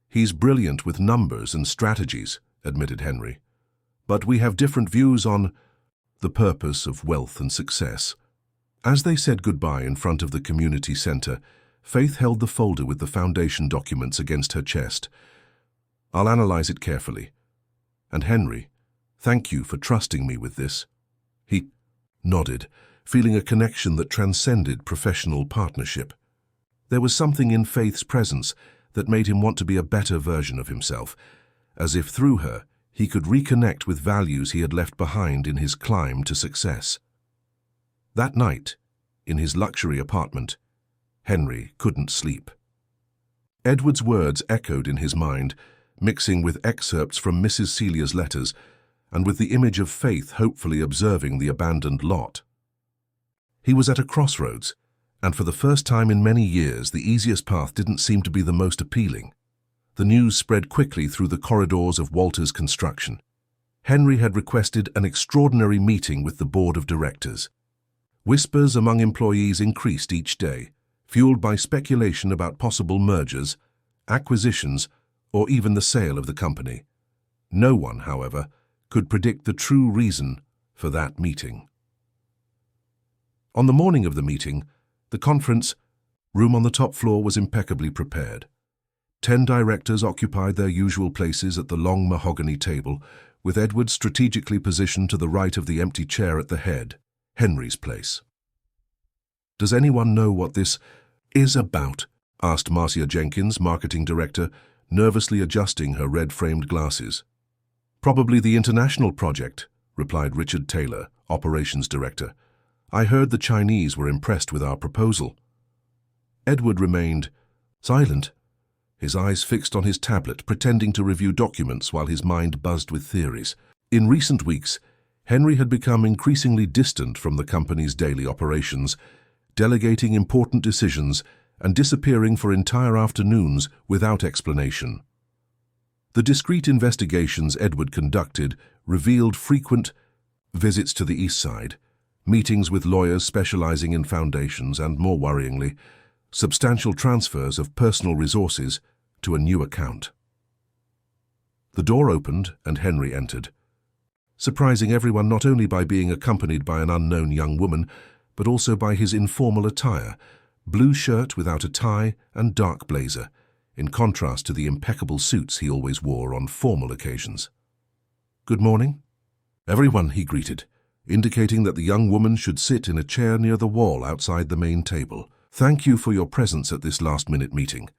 "He's brilliant with numbers and strategies," admitted Henry. "But we have different views on the purpose of wealth and success." As they said goodbye in front of the community center, Faith held the folder with the foundation documents against her chest. "I'll analyze it carefully. And Henry, thank you for trusting me with this." He nodded, feeling a connection that transcended professional partnership. There was something in Faith's presence that made him want to be a better version of himself, as if through her he could reconnect with values he had left behind in his climb to success. That night, in his luxury apartment, Henry couldn't sleep. Edward's words echoed in his mind, mixing with excerpts from Mrs. Celia's letters and with the image of Faith hopefully observing the abandoned lot. He was at a crossroads, and for the first time in many years the easiest path didn't seem to be the most appealing. The news spread quickly through the corridors of Walters Construction. Henry had requested an extraordinary meeting with the board of directors. Whispers among employees increased each day, fueled by speculation about possible mergers, acquisitions, or even the sale of the company. No one, however, could predict the true reason for that meeting. On the morning of the meeting, the conference room on the top floor was impeccably prepared. 10 directors occupied their usual places at the long mahogany table, with Edward strategically positioned to the right of the empty chair at the head, Henry's place. "Does anyone know what this is about?" asked Marcia Jenkins, marketing director, nervously adjusting her red-framed glasses. "Probably the international project," replied Richard Taylor, operations director. "I heard the Chinese were impressed with our proposal." Edward remained silent, his eyes fixed on his tablet, pretending to review documents while his mind buzzed with theories. In recent weeks, Henry had become increasingly distant from the company's daily operations, delegating important decisions and disappearing for entire afternoons without explanation. The discreet investigations Edward conducted revealed frequent visits to the East Side, meetings with lawyers specializing in foundations, and, more worryingly, substantial transfers of personal resources to a new account. The door opened and Henry entered, surprising everyone not only by being accompanied by an unknown young woman, but also by his informal attire, blue shirt without a tie and dark blazer, in contrast to the impeccable suits he always wore on formal occasions. "Good morning, everyone," he greeted, indicating that the young woman should sit in a chair near the wall outside the main table. "Thank you for your presence at this last-minute meeting."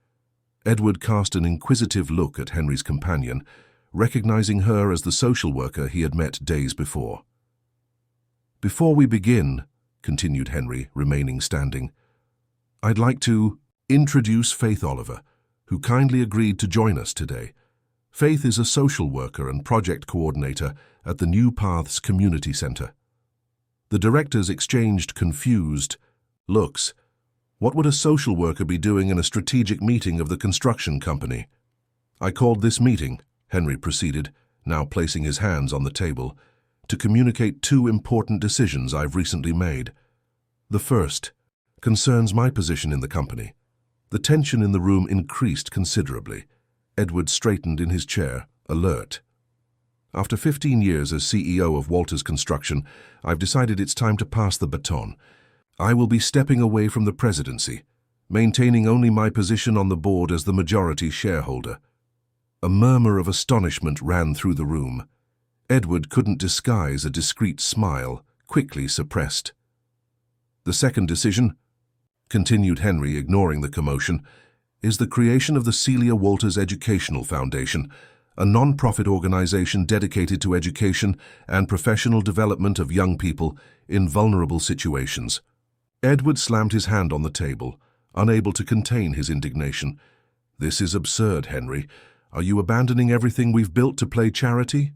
Edward cast an inquisitive look at Henry's companion, recognizing her as the social worker he had met days before. "Before we begin," continued Henry, remaining standing, "I'd like to introduce Faith Oliver, who kindly agreed to join us today. Faith is a social worker and project coordinator at the New Paths Community Center." The directors exchanged confused looks. What would a social worker be doing in a strategic meeting of the construction company? "I called this meeting," Henry proceeded, now placing his hands on the table, "to communicate 2 important decisions I've recently made. The first concerns my position in the company." The tension in the room increased considerably. Edward straightened in his chair, alert. "After 15 years as CEO of Walters Construction, I've decided it's time to pass the baton. I will be stepping away from the presidency, maintaining only my position on the board as the majority shareholder." A murmur of astonishment ran through the room. Edward couldn't disguise a discreet smile, quickly suppressed. "The second decision," continued Henry, ignoring the commotion, "is the creation of the Celia Walters Educational Foundation, a non-profit organization dedicated to education and professional development of young people in vulnerable situations." Edward slammed his hand on the table, unable to contain his indignation. "This is absurd, Henry. Are you abandoning everything we've built to play charity?"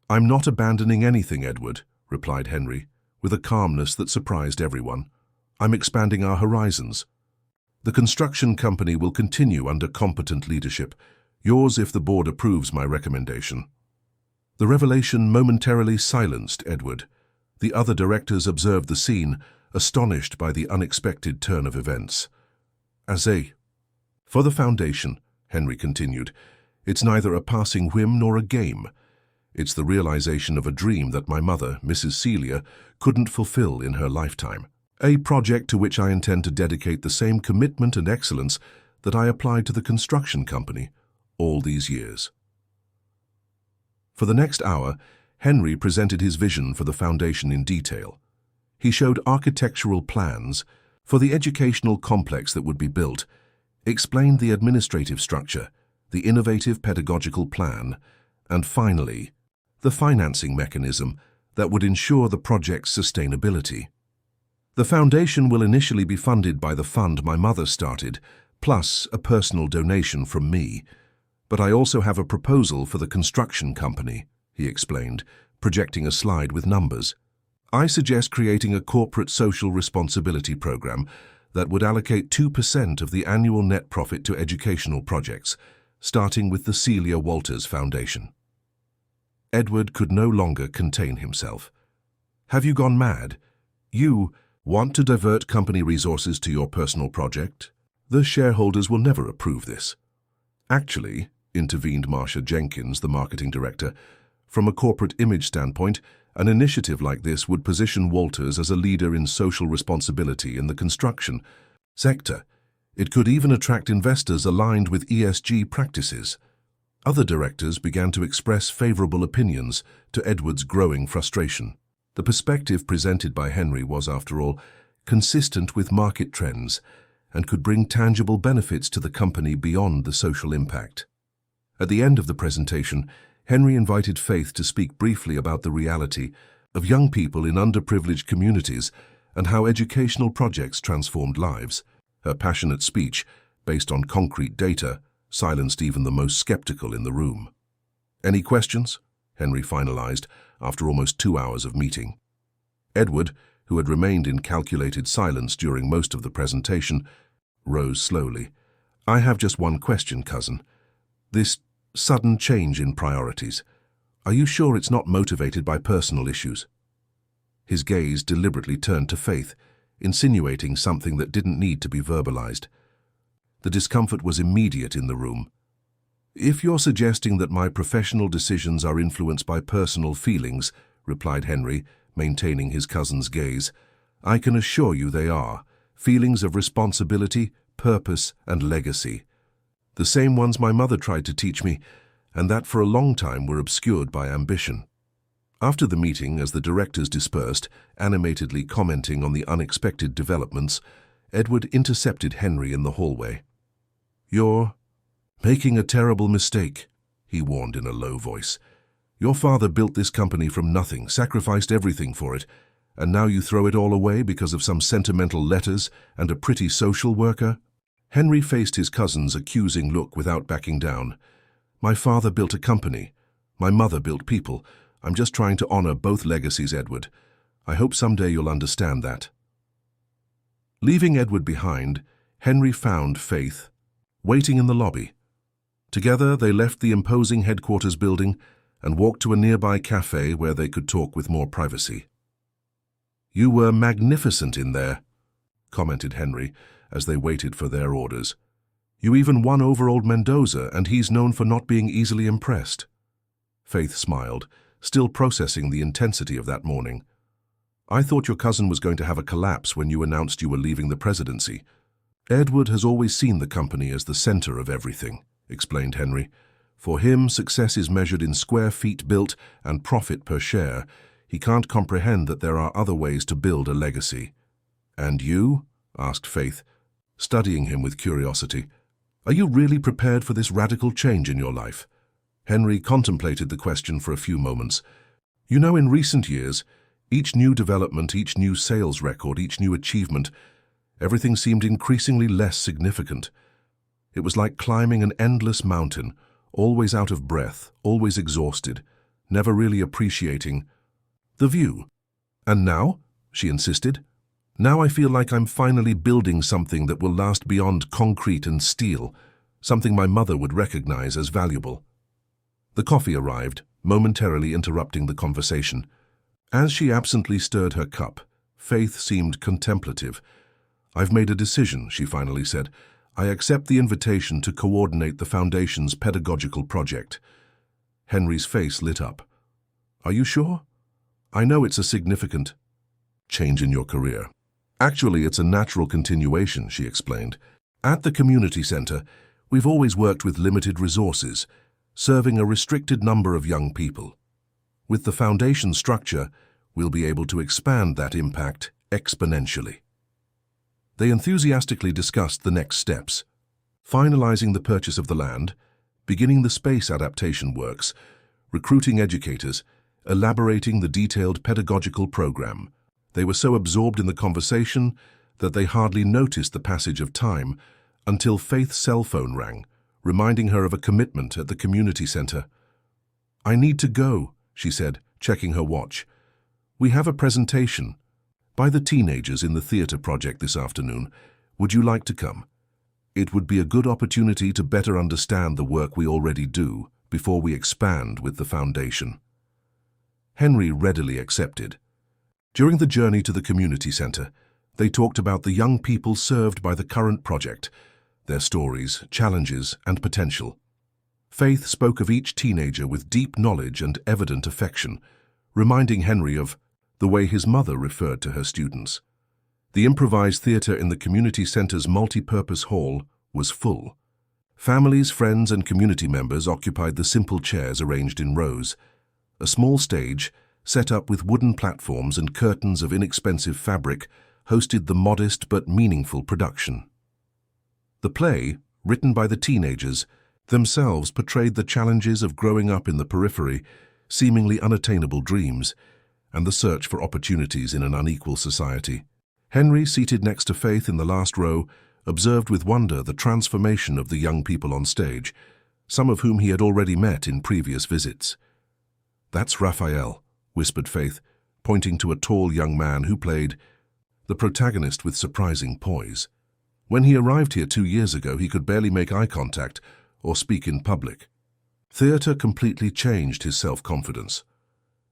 "I'm not abandoning anything, Edward," replied Henry, with a calmness that surprised everyone. "I'm expanding our horizons. The construction company will continue under competent leadership, yours if the board approves my recommendation." The revelation momentarily silenced Edward. The other directors observed the scene, astonished by the unexpected turn of events. For the foundation," Henry continued, "it's neither a passing whim nor a game. It's the realization of a dream that my mother, Mrs. Celia, couldn't fulfill in her lifetime. A project to which I intend to dedicate the same commitment and excellence that I applied to the construction company all these years." For the next hour, Henry presented his vision for the foundation in detail. He showed architectural plans for the educational complex that would be built, explained the administrative structure, the innovative pedagogical plan, and finally, the financing mechanism that would ensure the project's sustainability. The foundation will initially be funded by the fund my mother started, plus a personal donation from me. But I also have a proposal for the construction company, he explained, projecting a slide with numbers. I suggest creating a corporate social responsibility program that would allocate 2% of the annual net profit to educational projects, starting with the Celia Walters Foundation. Edward could no longer contain himself. Have you gone mad? You want to divert company resources to your personal project? The shareholders will never approve this. Actually, intervened Marcia Jenkins, the marketing director, from a corporate image standpoint, an initiative like this would position Walters as a leader in social responsibility in the construction sector. It could even attract investors aligned with ESG practices. Other directors began to express favorable opinions to Edward's growing frustration. The perspective presented by Henry was, after all, consistent with market trends and could bring tangible benefits to the company beyond the social impact. At the end of the presentation, Henry invited Faith to speak briefly about the reality of young people in underprivileged communities and how educational projects transformed lives. Her passionate speech, based on concrete data, silenced even the most skeptical in the room. "Any questions?" Henry finalized after almost 2 hours of meeting. Edward, who had remained in calculated silence during most of the presentation, rose slowly. "I have just one question, cousin. This sudden change in priorities, are you sure it's not motivated by personal issues?" His gaze deliberately turned to Faith, insinuating something that didn't need to be verbalized. The discomfort was immediate in the room. "If you're suggesting that my professional decisions are influenced by personal feelings," replied Henry, maintaining his cousin's gaze, "I can assure you they are. Feelings of responsibility, purpose, and legacy. The same ones my mother tried to teach me, and that for a long time were obscured by ambition." After the meeting, as the directors dispersed, animatedly commenting on the unexpected developments, Edward intercepted Henry in the hallway. "You're making a terrible mistake," he warned in a low voice. "Your father built this company from nothing, sacrificed everything for it, and now you throw it all away because of some sentimental letters and a pretty social worker?" Henry faced his cousin's accusing look without backing down. "My father built a company. My mother built people. I'm just trying to honor both legacies, Edward. I hope someday you'll understand that." Leaving Edward behind, Henry found Faith waiting in the lobby. Together, they left the imposing headquarters building and walked to a nearby cafe where they could talk with more privacy. "You were magnificent in there," commented Henry as they waited for their orders. "You even won over old Mendoza, and he's known for not being easily impressed." Faith smiled, still processing the intensity of that morning. "I thought your cousin was going to have a collapse when you announced you were leaving the presidency." "Edward has always seen the company as the center of everything," explained Henry. "For him, success is measured in square feet built and profit per share. He can't comprehend that there are other ways to build a legacy." "And you?" asked Faith, studying him with curiosity. "Are you really prepared for this radical change in your life?" Henry contemplated the question for a few moments. "You know, in recent years, each new development, each new sales record, each new achievement, everything seemed increasingly less significant. It was like climbing an endless mountain, always out of breath, always exhausted, never really appreciating the view. And now?" she insisted. "Now I feel like I'm finally building something that will last beyond concrete and steel, something my mother would recognize as valuable." The coffee arrived, momentarily interrupting the conversation. As she absently stirred her cup, Faith seemed contemplative. "I've made a decision," she finally said. "I accept the invitation to coordinate the Foundation's pedagogical project." Henry's face lit up. "Are you sure? I know it's a significant change in your career." "Actually, it's a natural continuation," she explained. "At the community center, we've always worked with limited resources, serving a restricted number of young people. With the foundation structure, we'll be able to expand that impact exponentially." They enthusiastically discussed the next steps: finalizing the purchase of the land, beginning the space adaptation works, recruiting educators, elaborating the detailed pedagogical program. They were so absorbed in the conversation that they hardly noticed the passage of time until Faith's cell phone rang, reminding her of a commitment at the community center. "I need to go," she said, checking her watch. "We have a presentation by the teenagers in the theater project this afternoon. Would you like to come? It would be a good opportunity to better understand the work we already do before we expand with the foundation." Henry readily accepted. During the journey to the community center, they talked about the young people served by the current project, their stories, challenges, and potential. Faith spoke of each teenager with deep knowledge and evident affection, reminding Henry of the way his mother referred to her students. The improvised theater in the community center's multi-purpose hall was full. Families, friends, and community members occupied the simple chairs arranged in rows. A small stage, set up with wooden platforms and curtains of inexpensive fabric, hosted the modest but meaningful production. The play, written by the teenagers, themselves portrayed the challenges of growing up in the periphery, seemingly unattainable dreams, and the search for opportunities in an unequal society. Henry, seated next to Faith in the last row, observed with wonder the transformation of the young people on stage, some of whom he had already met in previous visits. "That's Raphael," whispered Faith, pointing to a tall young man who played the protagonist with surprising poise. When he arrived here 2 years ago, he could barely make eye contact or speak in public. Theatre completely changed his self-confidence.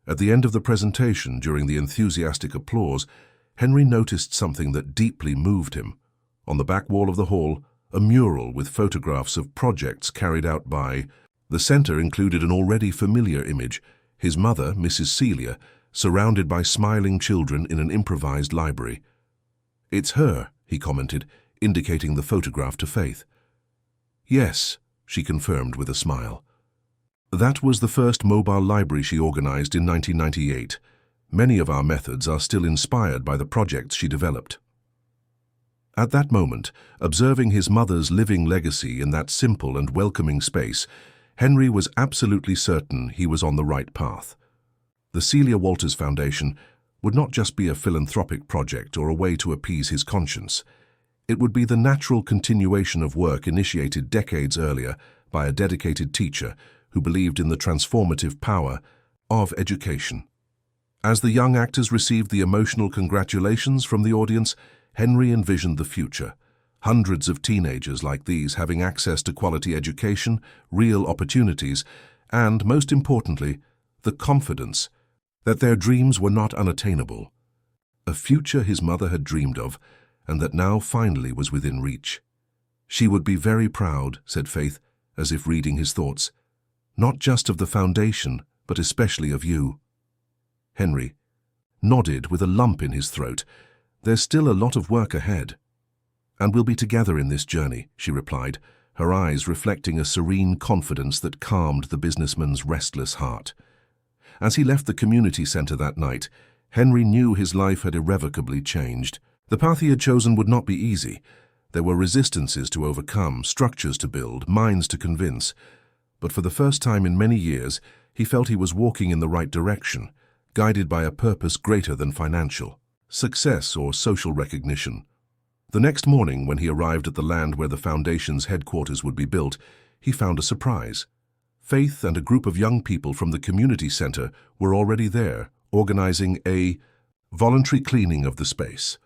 At the end of the presentation, during the enthusiastic applause, Henry noticed something that deeply moved him. On the back wall of the hall, a mural with photographs of projects carried out by. The center included an already familiar image, his mother, Mrs. Celia, surrounded by smiling children in an improvised library. "It's her," he commented, indicating the photograph to Faith. "Yes," she confirmed with a smile. That was the first mobile library she organized in 1998. Many of our methods are still inspired by the projects she developed. At that moment, observing his mother's living legacy in that simple and welcoming space, Henry was absolutely certain he was on the right path. The Celia Walters Foundation would not just be a philanthropic project or a way to appease his conscience. It would be the natural continuation of work initiated decades earlier by a dedicated teacher who believed in the transformative power of education. As the young actors received the emotional congratulations from the audience, Henry envisioned the future. Hundreds of teenagers like these having access to quality education, real opportunities, and, most importantly, the confidence that their dreams were not unattainable. A future his mother had dreamed of, and that now finally was within reach. "She would be very proud," said Faith, as if reading his thoughts. "Not just of the foundation, but especially of you." Henry nodded with a lump in his throat. "There's still a lot of work ahead." "And we'll be together in this journey," she replied, her eyes reflecting a serene confidence that calmed the businessman's restless heart. As he left the community center that night, Henry knew his life had irrevocably changed. The path he had chosen would not be easy. There were resistances to overcome, structures to build, minds to convince. But for the first time in many years, he felt he was walking in the right direction, guided by a purpose greater than financial success or social recognition. The next morning, when he arrived at the land where the foundation's headquarters would be built, he found a surprise. Faith and a group of young people from the community center were already there, organizing a voluntary cleaning of the space.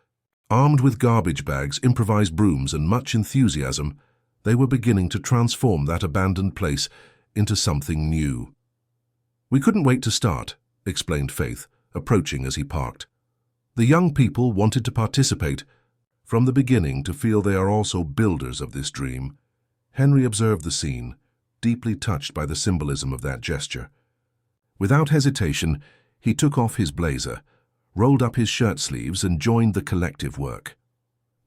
Armed with garbage bags, improvised brooms, and much enthusiasm, they were beginning to transform that abandoned place into something new. "We couldn't wait to start," explained Faith, approaching as he parked. "The young people wanted to participate from the beginning, to feel they are also builders of this dream." Henry observed the scene, deeply touched by the symbolism of that gesture. Without hesitation, he took off his blazer, rolled up his shirt sleeves, and joined the collective work.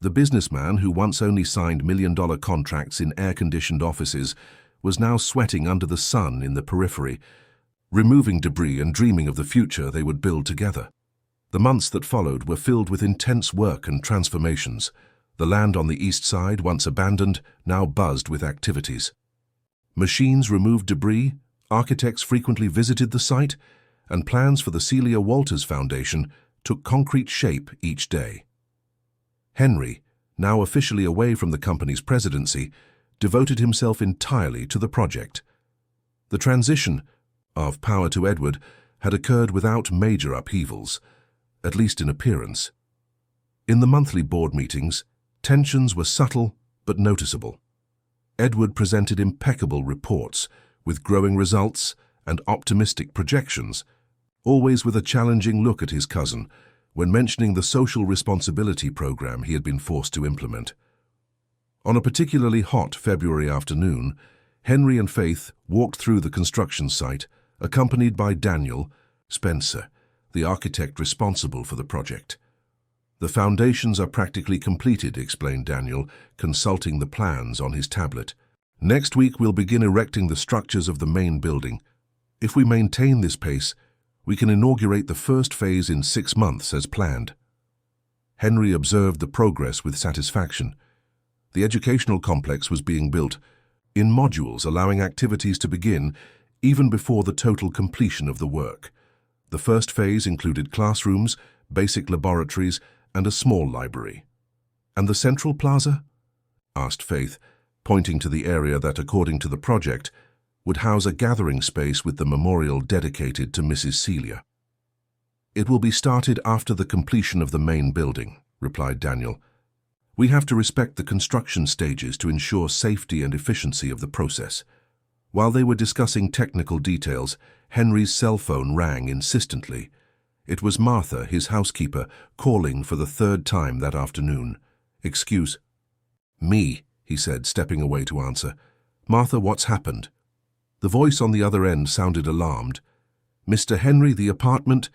The businessman, who once only signed million-dollar contracts in air-conditioned offices, was now sweating under the sun in the periphery, removing debris and dreaming of the future they would build together. The months that followed were filled with intense work and transformations. The land on the east side, once abandoned, now buzzed with activities. Machines removed debris, architects frequently visited the site, and plans for the Celia Walters Foundation took concrete shape each day. Henry, now officially away from the company's presidency, devoted himself entirely to the project. The transition of power to Edward had occurred without major upheavals, at least in appearance. In the monthly board meetings, tensions were subtle but noticeable. Edward presented impeccable reports with growing results and optimistic projections, always with a challenging look at his cousin when mentioning the social responsibility program he had been forced to implement. On a particularly hot February afternoon, Henry and Faith walked through the construction site, accompanied by Daniel Spencer, the architect responsible for the project. "The foundations are practically completed," explained Daniel, consulting the plans on his tablet. "Next week we'll begin erecting the structures of the main building. If we maintain this pace, we can inaugurate the first phase in 6 months as planned." Henry observed the progress with satisfaction. The educational complex was being built in modules, allowing activities to begin even before the total completion of the work. The first phase included classrooms, basic laboratories, and a small library. "And the central plaza?" asked Faith, pointing to the area that, according to the project, would house a gathering space with the memorial dedicated to Mrs. Celia. "It will be started after the completion of the main building," replied Daniel. "We have to respect the construction stages to ensure safety and efficiency of the process." While they were discussing technical details, Henry's cell phone rang insistently. It was Martha, his housekeeper, calling for the 3rd time that afternoon. "Excuse me," he said, stepping away to answer. "Martha, what's happened?" The voice on the other end sounded alarmed. "Mr. Henry, the apartment?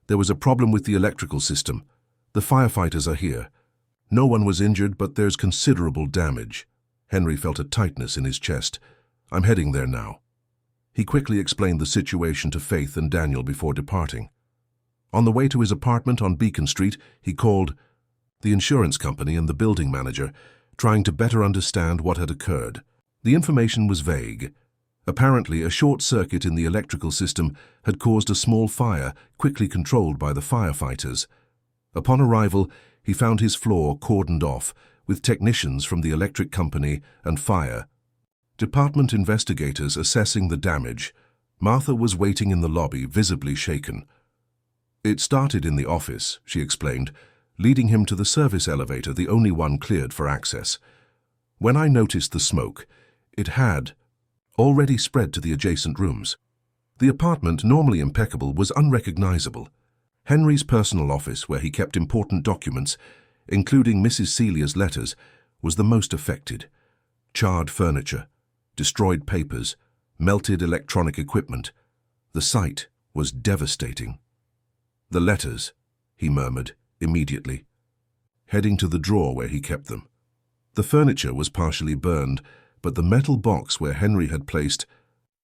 There was a problem with the electrical system. The firefighters are here. No one was injured, but there's considerable damage." Henry felt a tightness in his chest. "I'm heading there now." He quickly explained the situation to Faith and Daniel before departing. On the way to his apartment on Beacon Street, he called the insurance company and the building manager, trying to better understand what had occurred. The information was vague. Apparently, a short circuit in the electrical system had caused a small fire, quickly controlled by the firefighters. Upon arrival, he found his floor cordoned off, with technicians from the electric company and fire department investigators assessing the damage. Martha was waiting in the lobby, visibly shaken. "It started in the office," she explained, leading him to the service elevator, the only one cleared for access. "When I noticed the smoke, it had already spread to the adjacent rooms. The apartment, normally impeccable, was unrecognizable. Henry's personal office, where he kept important documents, including Mrs. Celia's letters, was the most affected. Charred furniture, destroyed papers, melted electronic equipment. The sight was devastating." "The letters," he murmured immediately, heading to the drawer where he kept them. The furniture was partially burned, but the metal box where Henry had placed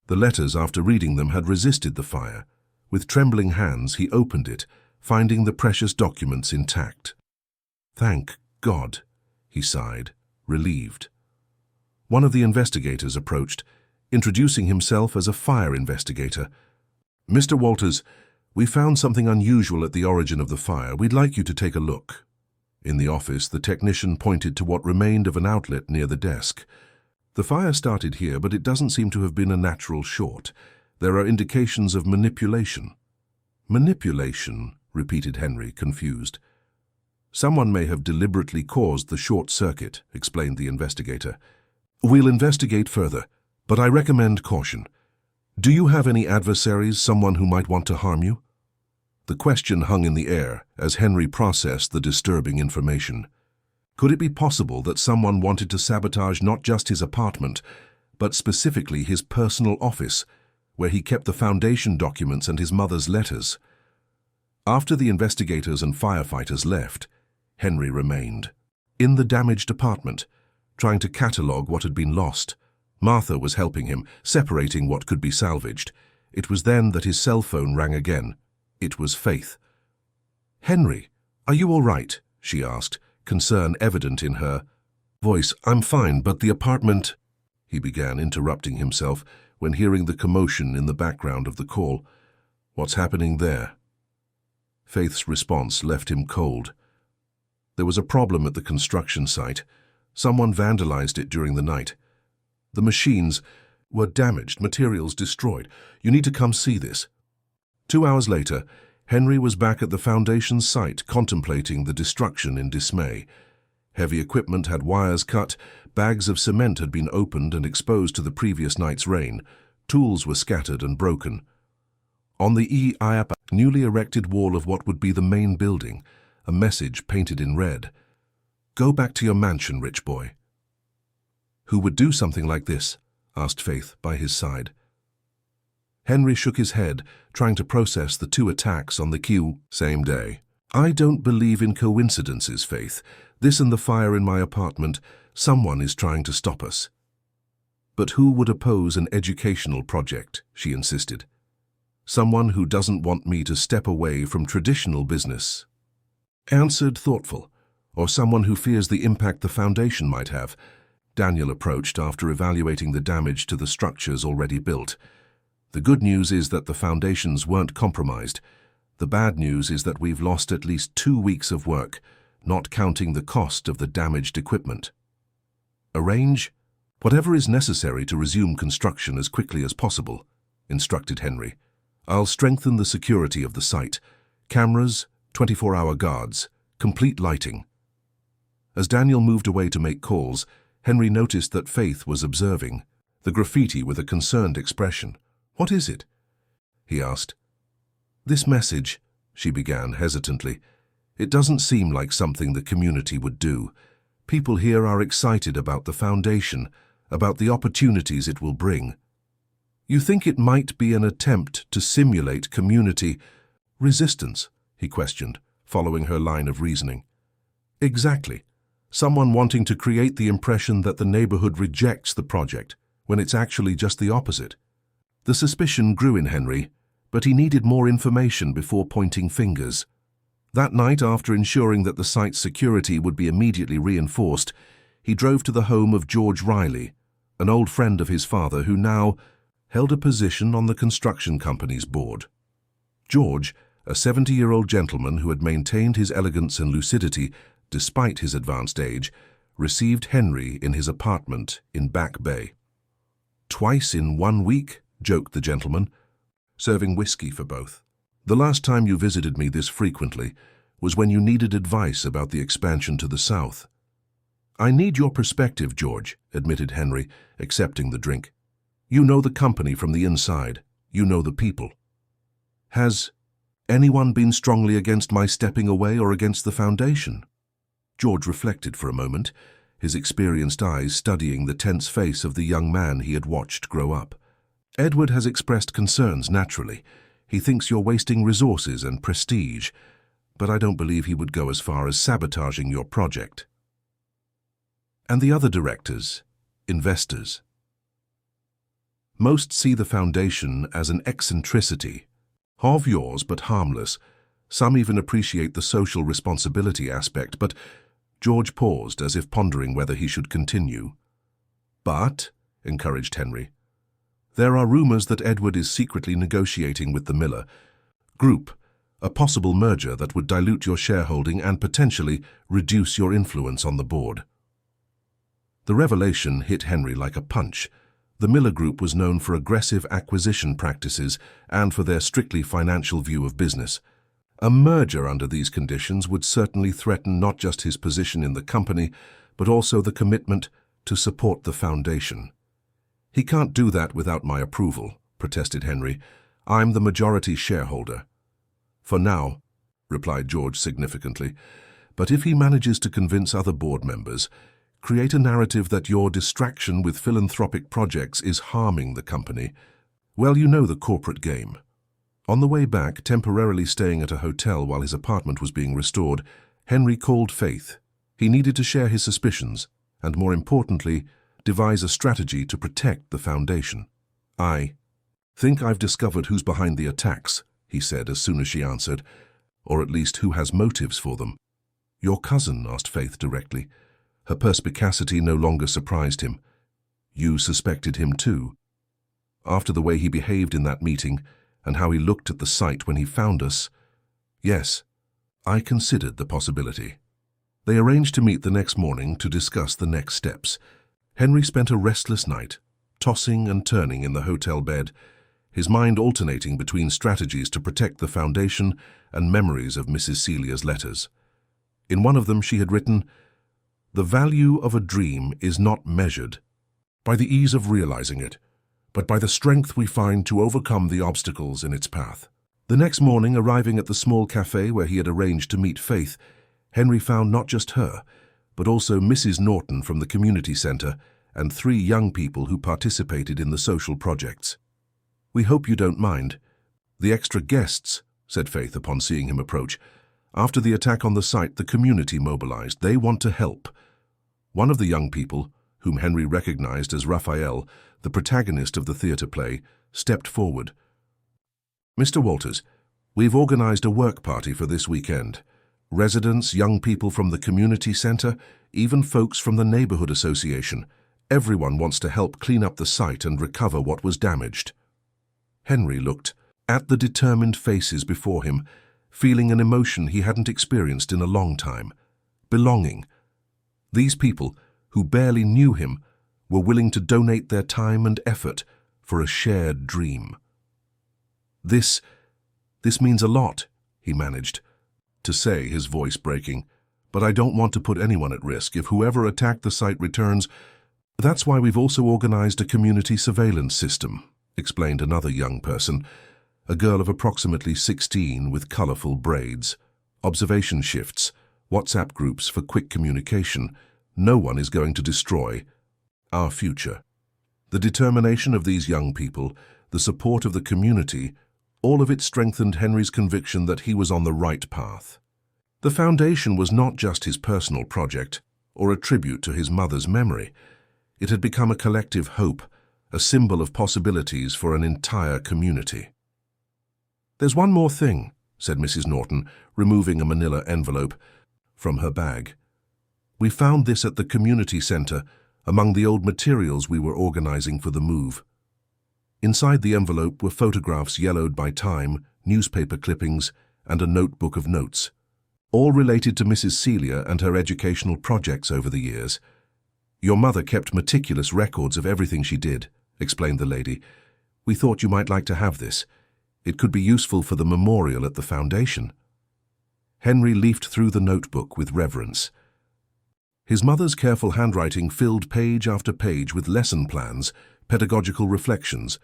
the letters after reading them had resisted the fire. With trembling hands, he opened it, finding the precious documents intact. "Thank God," he sighed, relieved. One of the investigators approached, introducing himself as a fire investigator. "Mr. Walters, we found something unusual at the origin of the fire. We'd like you to take a look." In the office, the technician pointed to what remained of an outlet near the desk. "The fire started here, but it doesn't seem to have been a natural short. There are indications of manipulation." "Manipulation?" repeated Henry, confused. "Someone may have deliberately caused the short circuit," explained the investigator. "We'll investigate further, but I recommend caution. Do you have any adversaries, someone who might want to harm you?" The question hung in the air as Henry processed the disturbing information. Could it be possible that someone wanted to sabotage not just his apartment, but specifically his personal office, where he kept the foundation documents and his mother's letters? After the investigators and firefighters left, Henry remained. In the damaged apartment, trying to catalogue what had been lost. Martha was helping him, separating what could be salvaged. It was then that his cell phone rang again. It was Faith. "Henry, are you all right?" she asked, concern evident in her voice. "I'm fine, but the apartment—" he began, interrupting himself when hearing the commotion in the background of the call. "What's happening there?" Faith's response left him cold. There was a problem at the construction site. Someone vandalized it during the night. The machines were damaged, materials destroyed. You need to come see this. 2 hours later, Henry was back at the foundation's site, contemplating the destruction in dismay. Heavy equipment had wires cut, bags of cement had been opened and exposed to the previous night's rain. Tools were scattered and broken. On the EIAP newly erected wall of what would be the main building, a message painted in red. "Go back to your mansion, rich boy." "Who would do something like this?" asked Faith by his side. Henry shook his head, trying to process the 2 attacks on the same day. "I don't believe in coincidences, Faith. This and the fire in my apartment, someone is trying to stop us." "But who would oppose an educational project?" she insisted. "Someone who doesn't want me to step away from traditional business." Answered thoughtful, or someone who fears the impact the foundation might have. Daniel approached after evaluating the damage to the structures already built. "The good news is that the foundations weren't compromised. The bad news is that we've lost at least 2 weeks of work, not counting the cost of the damaged equipment." "Arrange whatever is necessary to resume construction as quickly as possible," instructed Henry. "I'll strengthen the security of the site. Cameras, 24-hour guards, complete lighting." As Daniel moved away to make calls, Henry noticed that Faith was observing the graffiti with a concerned expression. "What is it?" he asked. "This message," she began hesitantly. "It doesn't seem like something the community would do. People here are excited about the foundation, about the opportunities it will bring." "You think it might be an attempt to simulate community resistance?" he questioned, following her line of reasoning. "Exactly. Someone wanting to create the impression that the neighborhood rejects the project, when it's actually just the opposite." The suspicion grew in Henry, but he needed more information before pointing fingers. That night, after ensuring that the site's security would be immediately reinforced, he drove to the home of George Riley, an old friend of his father who now held a position on the construction company's board. George, a 70-year-old gentleman who had maintained his elegance and lucidity despite his advanced age, received Henry in his apartment in Back Bay. "Twice in 1 week?" joked the gentleman, serving whiskey for both. "The last time you visited me this frequently was when you needed advice about the expansion to the south." "I need your perspective, George," admitted Henry, accepting the drink. "You know the company from the inside. You know the people. Has anyone been strongly against my stepping away or against the foundation?" George reflected for a moment, his experienced eyes studying the tense face of the young man he had watched grow up. "Edward has expressed concerns, naturally. He thinks you're wasting resources and prestige, but I don't believe he would go as far as sabotaging your project." "And the other directors, investors?" "Most see the foundation as an eccentricity, of yours but harmless. Some even appreciate the social responsibility aspect, but—" George paused as if pondering whether he should continue. "But," encouraged Henry, "there are rumors that Edward is secretly negotiating with the Miller Group, a possible merger that would dilute your shareholding and potentially reduce your influence on the board." The revelation hit Henry like a punch. The Miller Group was known for aggressive acquisition practices and for their strictly financial view of business. A merger under these conditions would certainly threaten not just his position in the company, but also the commitment to support the foundation. "He can't do that without my approval," protested Henry. "I'm the majority shareholder." "For now," replied George significantly. "But if he manages to convince other board members, create a narrative that your distraction with philanthropic projects is harming the company, well, you know the corporate game." On the way back, temporarily staying at a hotel while his apartment was being restored, Henry called Faith. He needed to share his suspicions, and more importantly, devise a strategy to protect the foundation. "I think I've discovered who's behind the attacks," he said as soon as she answered, "or at least who has motives for them." "Your cousin?" asked Faith directly. Her perspicacity no longer surprised him. "You suspected him too?" "After the way he behaved in that meeting, and how he looked at the site when he found us, Yes, I considered the possibility. They arranged to meet the next morning to discuss the next steps. Henry spent a restless night, tossing and turning in the hotel bed, his mind alternating between strategies to protect the foundation and memories of Mrs. Celia's letters. In one of them she had written, "The value of a dream is not measured by the ease of realizing it, but by the strength we find to overcome the obstacles in its path." The next morning, arriving at the small cafe where he had arranged to meet Faith, Henry found not just her, but also Mrs. Norton from the community center and 3 young people who participated in the social projects. "We hope you don't mind. The extra guests," said Faith upon seeing him approach. "After the attack on the site, the community mobilized. They want to help." One of the young people, whom Henry recognized as Raphael, the protagonist of the theater play, stepped forward. "Mr. Walters, we've organized a work party for this weekend. Residents, young people from the community center, even folks from the neighborhood association. Everyone wants to help clean up the site and recover what was damaged." Henry looked at the determined faces before him, feeling an emotion he hadn't experienced in a long time: belonging. These people, who barely knew him, were willing to donate their time and effort for a shared dream. This means a lot," he managed to say, his voice breaking. "But I don't want to put anyone at risk if whoever attacked the site returns. That's why we've also organized a community surveillance system," explained another young person, a girl of approximately 16 with colorful braids. "Observation shifts, WhatsApp groups for quick communication. No one is going to destroy our future." The determination of these young people, the support of the community, all of it strengthened Henry's conviction that he was on the right path. The foundation was not just his personal project or a tribute to his mother's memory. It had become a collective hope, a symbol of possibilities for an entire community. "There's one more thing," said Mrs. Norton, removing a manila envelope from her bag. "We found this at the community center among the old materials we were organizing for the move." Inside the envelope were photographs yellowed by time, newspaper clippings, and a notebook of notes, all related to Mrs. Celia and her educational projects over the years. "Your mother kept meticulous records of everything she did," explained the lady. "We thought you might like to have this. It could be useful for the memorial at the foundation." Henry leafed through the notebook with reverence. His mother's careful handwriting filled page after page with lesson plans, pedagogical reflections,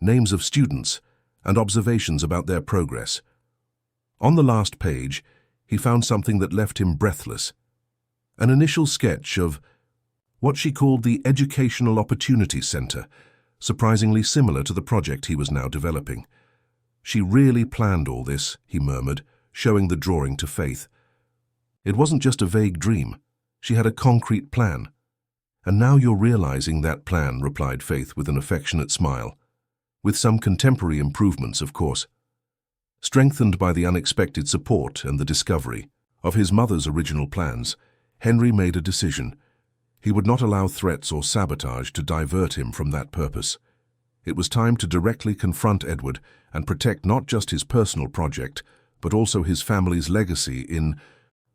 names of students, and observations about their progress. On the last page, he found something that left him breathless: an initial sketch of what she called the Educational Opportunities Center, surprisingly similar to the project he was now developing. "She really planned all this," he murmured, showing the drawing to Faith. "It wasn't just a vague dream. She had a concrete plan." "And now you're realizing that plan," replied Faith with an affectionate smile. "With some contemporary improvements, of course." Strengthened by the unexpected support and the discovery of his mother's original plans, Henry made a decision. He would not allow threats or sabotage to divert him from that purpose. It was time to directly confront Edward and protect not just his personal project, but also his family's legacy in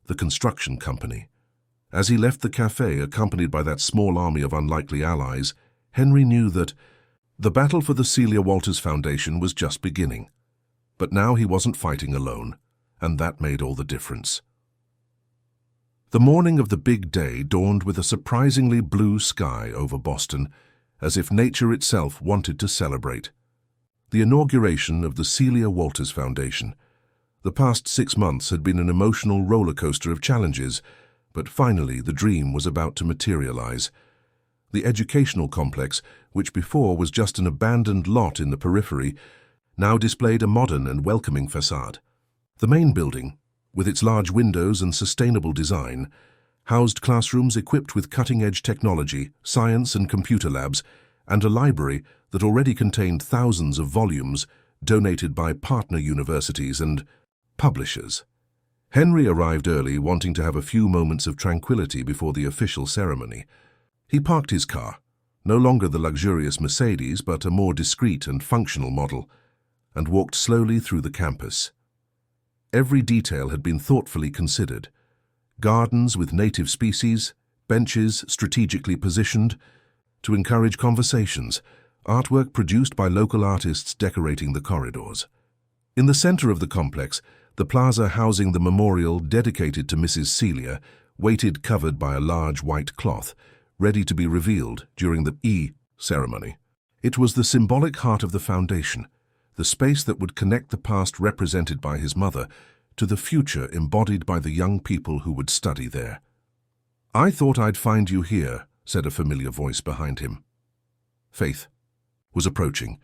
the construction company. As he left the cafe, accompanied by that small army of unlikely allies, Henry knew that the battle for the Celia Walters Foundation was just beginning. But now he wasn't fighting alone, and that made all the difference. The morning of the big day dawned with a surprisingly blue sky over Boston, as if nature itself wanted to celebrate. The inauguration of the Celia Walters Foundation. The past 6 months had been an emotional roller coaster of challenges, but finally the dream was about to materialize. The educational complex, which before was just an abandoned lot in the periphery, now displayed a modern and welcoming facade. The main building, with its large windows and sustainable design, housed classrooms equipped with cutting-edge technology, science and computer labs, and a library that already contained thousands of volumes donated by partner universities and publishers. Henry arrived early, wanting to have a few moments of tranquility before the official ceremony. He parked his car, no longer the luxurious Mercedes, but a more discreet and functional model, and walked slowly through the campus. Every detail had been thoughtfully considered. Gardens with native species, benches strategically positioned to encourage conversations, artwork produced by local artists decorating the corridors. In the center of the complex, the plaza housing the memorial dedicated to Mrs. Celia waited covered by a large white cloth, ready to be revealed during the ceremony. It was the symbolic heart of the foundation, the space that would connect the past represented by his mother to the future embodied by the young people who would study there. "I thought I'd find you here," said a familiar voice behind him. Faith was approaching,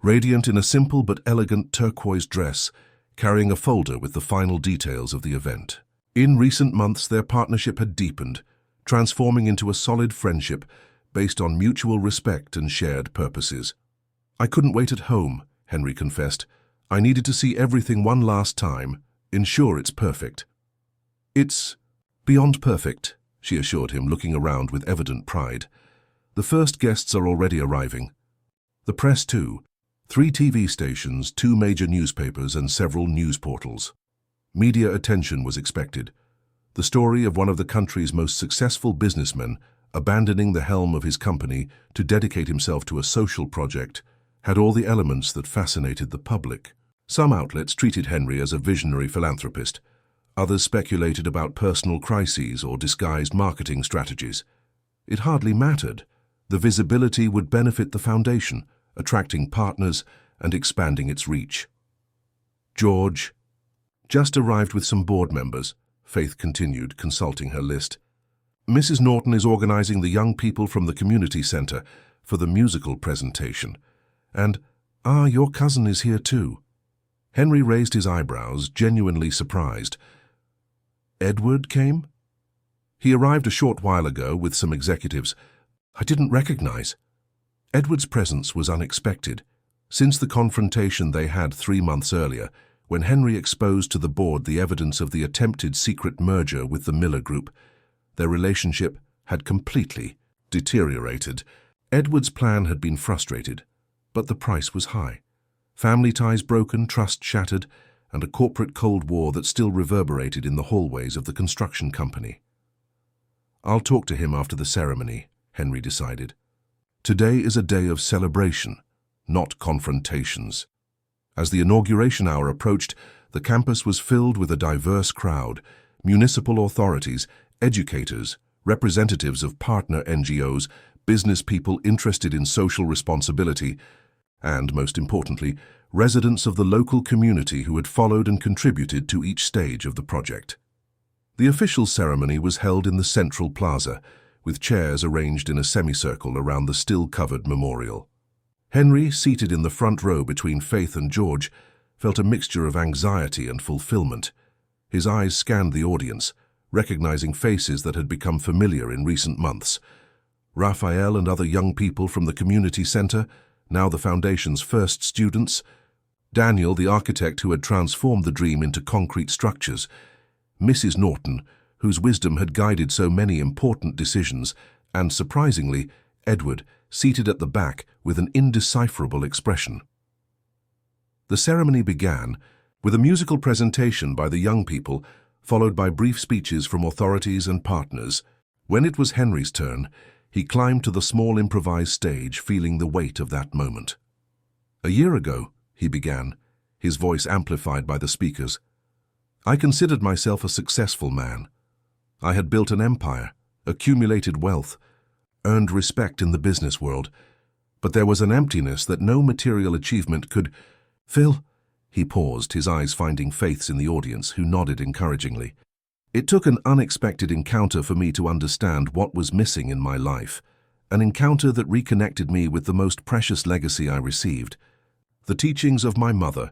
radiant in a simple but elegant turquoise dress, carrying a folder with the final details of the event. In recent months, their partnership had deepened, transforming into a solid friendship based on mutual respect and shared purposes. "I couldn't wait at home," Henry confessed. "I needed to see everything one last time, ensure it's perfect." "It's beyond perfect," she assured him, looking around with evident pride. "The first guests are already arriving. The press too. 3 TV stations, 2 major newspapers, and several news portals. Media attention was expected. The story of one of the country's most successful businessmen abandoning the helm of his company to dedicate himself to a social project had all the elements that fascinated the public. Some outlets treated Henry as a visionary philanthropist. Others speculated about personal crises or disguised marketing strategies. It hardly mattered. The visibility would benefit the foundation, attracting partners and expanding its reach. "George just arrived with some board members," Faith continued, consulting her list. "Mrs. Norton is organizing the young people from the community center for the musical presentation. And, your cousin is here too." Henry raised his eyebrows, genuinely surprised. "Edward came?" "He arrived a short while ago with some executives. I didn't recognize." Edward's presence was unexpected. Since the confrontation they had 3 months earlier, when Henry exposed to the board the evidence of the attempted secret merger with the Miller Group, their relationship had completely deteriorated. Edward's plan had been frustrated, but the price was high. Family ties broken, trust shattered, and a corporate Cold War that still reverberated in the hallways of the construction company. "I'll talk to him after the ceremony," Henry decided. "Today is a day of celebration, not confrontations." As the inauguration hour approached, the campus was filled with a diverse crowd: municipal authorities, educators, representatives of partner NGOs, business people interested in social responsibility, and, most importantly, residents of the local community who had followed and contributed to each stage of the project. The official ceremony was held in the central plaza, with chairs arranged in a semicircle around the still-covered memorial. Henry, seated in the front row between Faith and George, felt a mixture of anxiety and fulfillment. His eyes scanned the audience, recognizing faces that had become familiar in recent months. Raphael and other young people from the community center, now the foundation's first students. Daniel, the architect who had transformed the dream into concrete structures. Mrs. Norton, whose wisdom had guided so many important decisions, and, surprisingly, Edward, seated at the back with an indecipherable expression. The ceremony began with a musical presentation by the young people, followed by brief speeches from authorities and partners. When it was Henry's turn, he climbed to the small improvised stage, feeling the weight of that moment. "A year ago," he began, his voice amplified by the speakers, "I considered myself a successful man. I had built an empire, accumulated wealth, earned respect in the business world, but there was an emptiness that no material achievement could fill." He paused, his eyes finding Faith's in the audience, who nodded encouragingly. "It took an unexpected encounter for me to understand what was missing in my life, an encounter that reconnected me with the most precious legacy I received, the teachings of my mother,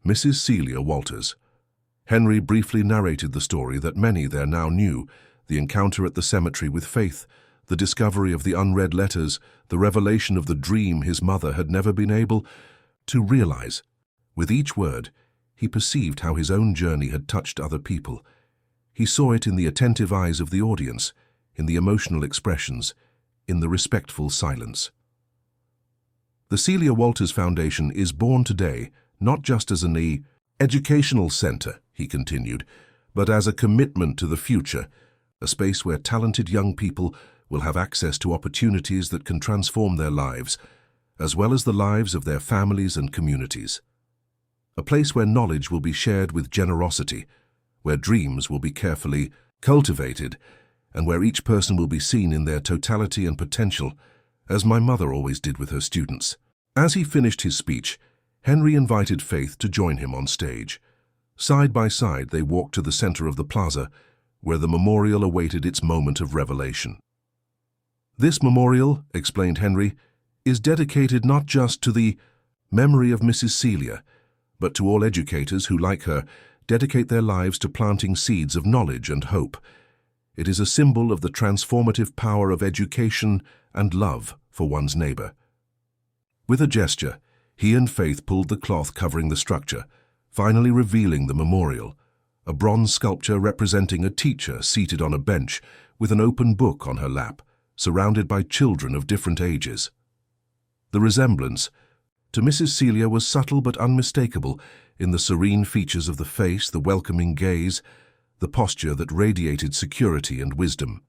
Mrs. Celia Walters." Henry briefly narrated the story that many there now knew: the encounter at the cemetery with Faith, the discovery of the unread letters, the revelation of the dream his mother had never been able to realize. With each word, he perceived how his own journey had touched other people. He saw it in the attentive eyes of the audience, in the emotional expressions, in the respectful silence. The Celia Walters Foundation is born today not just as an educational center, he continued, but as a commitment to the future, a space where talented young people will have access to opportunities that can transform their lives, as well as the lives of their families and communities. A place where knowledge will be shared with generosity, where dreams will be carefully cultivated, and where each person will be seen in their totality and potential, as my mother always did with her students. As he finished his speech, Henry invited Faith to join him on stage. Side by side, they walked to the center of the plaza, where the memorial awaited its moment of revelation. This memorial, explained Henry, is dedicated not just to the memory of Mrs. Celia, but to all educators who, like her, dedicate their lives to planting seeds of knowledge and hope. It is a symbol of the transformative power of education and love for one's neighbor. With a gesture, he and Faith pulled the cloth covering the structure, finally revealing the memorial, a bronze sculpture representing a teacher seated on a bench with an open book on her lap, surrounded by children of different ages. The resemblance to Mrs. Celia was subtle but unmistakable in the serene features of the face, the welcoming gaze, the posture that radiated security and wisdom.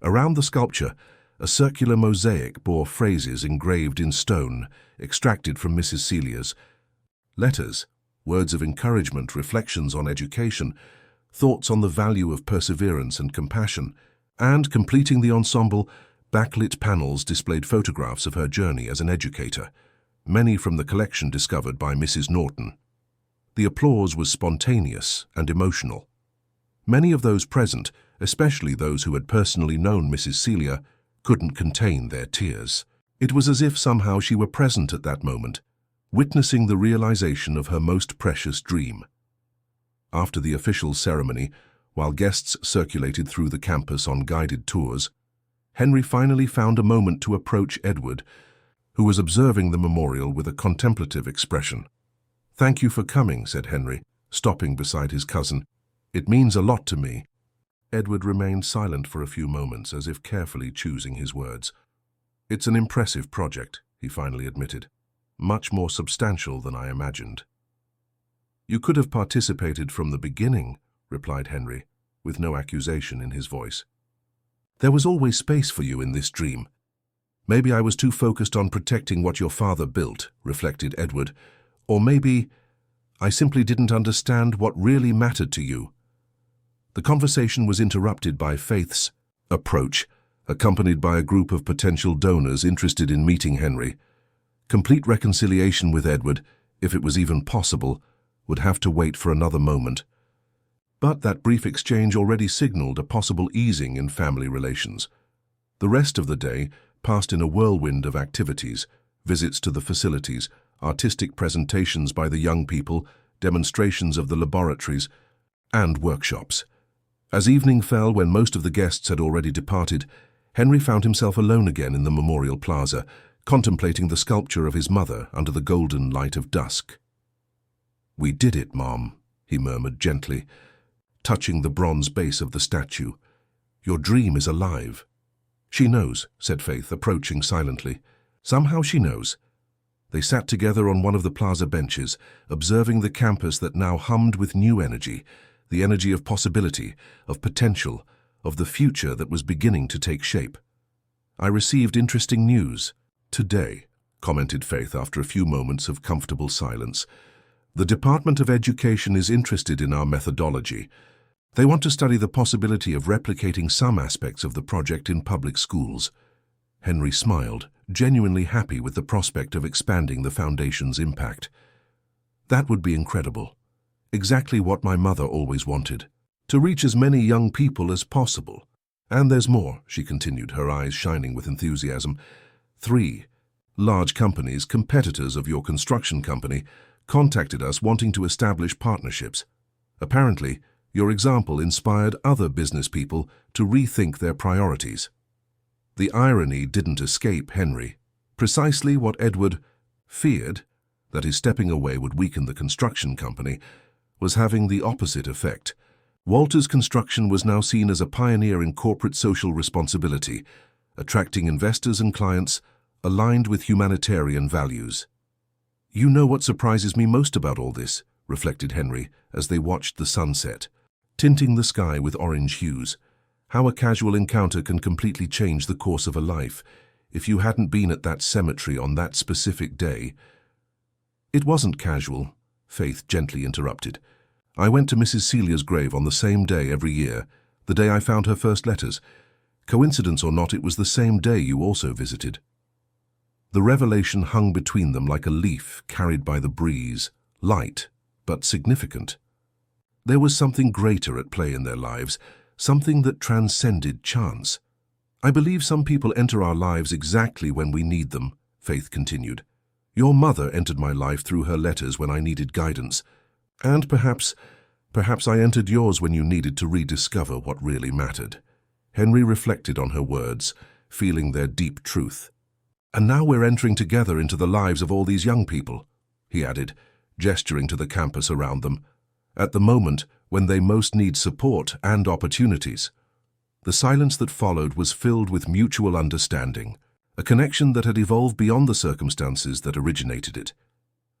Around the sculpture, a circular mosaic bore phrases engraved in stone, extracted from Mrs. Celia's letters, words of encouragement, reflections on education, thoughts on the value of perseverance and compassion, and, completing the ensemble, backlit panels displayed photographs of her journey as an educator, many from the collection discovered by Mrs. Norton. The applause was spontaneous and emotional. Many of those present, especially those who had personally known Mrs. Celia, couldn't contain their tears. It was as if somehow she were present at that moment, witnessing the realization of her most precious dream. After the official ceremony, while guests circulated through the campus on guided tours, Henry finally found a moment to approach Edward, who was observing the memorial with a contemplative expression. "Thank you for coming," said Henry, stopping beside his cousin. "It means a lot to me." Edward remained silent for a few moments, as if carefully choosing his words. "It's an impressive project," he finally admitted. "Much more substantial than I imagined." "You could have participated from the beginning," replied Henry, with no accusation in his voice. "There was always space for you in this dream." "Maybe I was too focused on protecting what your father built," reflected Edward. "Or maybe I simply didn't understand what really mattered to you." The conversation was interrupted by Faith's approach, accompanied by a group of potential donors interested in meeting Henry. Complete reconciliation with Edward, if it was even possible, would have to wait for another moment. But that brief exchange already signaled a possible easing in family relations. The rest of the day passed in a whirlwind of activities, visits to the facilities, artistic presentations by the young people, demonstrations of the laboratories, and workshops. As evening fell, when most of the guests had already departed, Henry found himself alone again in the memorial plaza, contemplating the sculpture of his mother under the golden light of dusk. "We did it, Mom," he murmured gently, touching the bronze base of the statue. "Your dream is alive." "She knows," said Faith, approaching silently. "Somehow she knows." They sat together on one of the plaza benches, observing the campus that now hummed with new energy, the energy of possibility, of potential, of the future that was beginning to take shape. "I received interesting news today," commented Faith after a few moments of comfortable silence. "The Department of Education is interested in our methodology. They want to study the possibility of replicating some aspects of the project in public schools." Henry smiled, genuinely happy with the prospect of expanding the Foundation's impact. "That would be incredible. Exactly what my mother always wanted. To reach as many young people as possible. And there's more," she continued, her eyes shining with enthusiasm. 3 large companies, competitors of your construction company, contacted us wanting to establish partnerships. Apparently, your example inspired other business people to rethink their priorities." The irony didn't escape Henry. Precisely what Edward feared, that his stepping away would weaken the construction company, was having the opposite effect. Walters Construction was now seen as a pioneer in corporate social responsibility, attracting investors and clients aligned with humanitarian values. "You know what surprises me most about all this?" reflected Henry as they watched the sunset, tinting the sky with orange hues. How a casual encounter can completely change the course of a life. If you hadn't been at that cemetery on that specific day— It wasn't casual, Faith gently interrupted. I went to Mrs. Celia's grave on the same day every year, the day I found her first letters. Coincidence or not, it was the same day you also visited. The revelation hung between them like a leaf carried by the breeze, light but significant. There was something greater at play in their lives, something that transcended chance. I believe some people enter our lives exactly when we need them, Faith continued. Your mother entered my life through her letters when I needed guidance, and perhaps I entered yours when you needed to rediscover what really mattered. Henry reflected on her words, feeling their deep truth. And now we're entering together into the lives of all these young people, he added, gesturing to the campus around them, at the moment when they most need support and opportunities. The silence that followed was filled with mutual understanding, a connection that had evolved beyond the circumstances that originated it.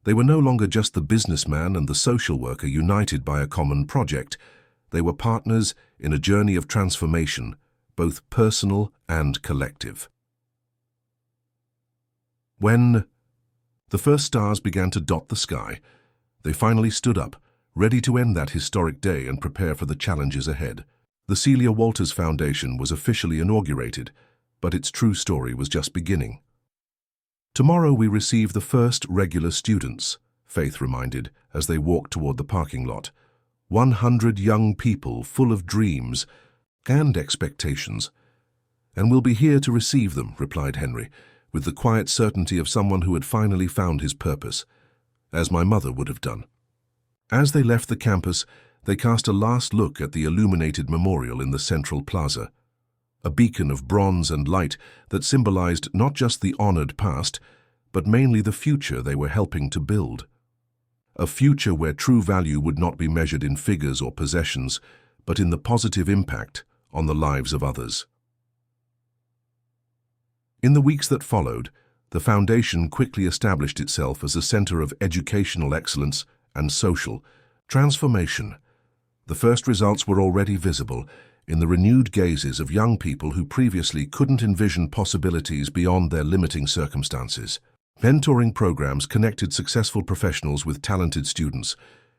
They were no longer just the businessman and the social worker united by a common project. They were partners in a journey of transformation, both personal and collective. When the first stars began to dot the sky, they finally stood up, ready to end that historic day and prepare for the challenges ahead. The Celia Walters Foundation was officially inaugurated, but its true story was just beginning. Tomorrow we receive the first regular students, Faith reminded as they walked toward the parking lot. 100 young people full of dreams and expectations. And we'll be here to receive them, replied Henry, with the quiet certainty of someone who had finally found his purpose, as my mother would have done. As they left the campus, they cast a last look at the illuminated memorial in the central plaza, a beacon of bronze and light that symbolized not just the honored past, but mainly the future they were helping to build. A future where true value would not be measured in figures or possessions, but in the positive impact on the lives of others. In the weeks that followed, the foundation quickly established itself as a center of educational excellence and social transformation. The first results were already visible in the renewed gazes of young people who previously couldn't envision possibilities beyond their limiting circumstances. Mentoring programs connected successful professionals with talented students,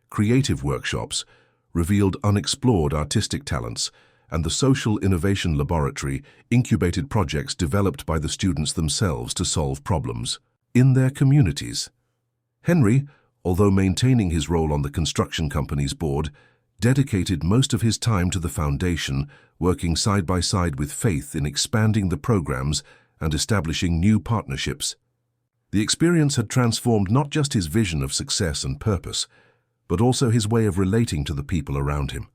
creative workshops revealed unexplored artistic talents, and the Social Innovation Laboratory incubated projects developed by the students themselves to solve problems in their communities. Henry, although maintaining his role on the construction company's board, dedicated most of his time to the foundation, working side by side with Faith in expanding the programs and establishing new partnerships. The experience had transformed not just his vision of success and purpose, but also his way of relating to the people around him.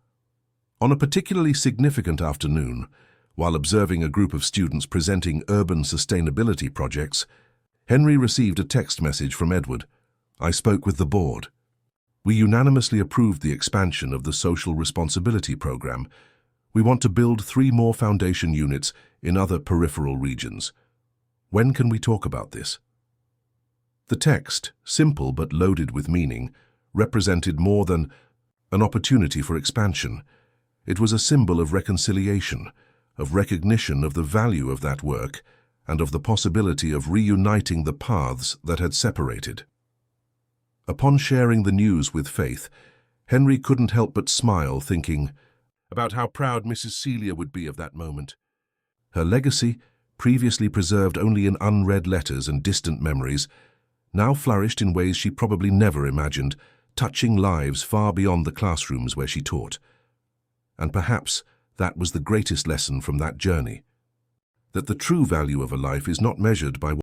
On a particularly significant afternoon, while observing a group of students presenting urban sustainability projects, Henry received a text message from Edward. I spoke with the board. We unanimously approved the expansion of the Social Responsibility Program. We want to build 3 more foundation units in other peripheral regions. When can we talk about this? The text, simple but loaded with meaning, represented more than an opportunity for expansion. It was a symbol of reconciliation, of recognition of the value of that work, and of the possibility of reuniting the paths that had separated. Upon sharing the news with Faith, Henry couldn't help but smile, thinking about how proud Mrs. Celia would be of that moment. Her legacy, previously preserved only in unread letters and distant memories, now flourished in ways she probably never imagined, touching lives far beyond the classrooms where she taught. And perhaps that was the greatest lesson from that journey, that the true value of a life is not measured by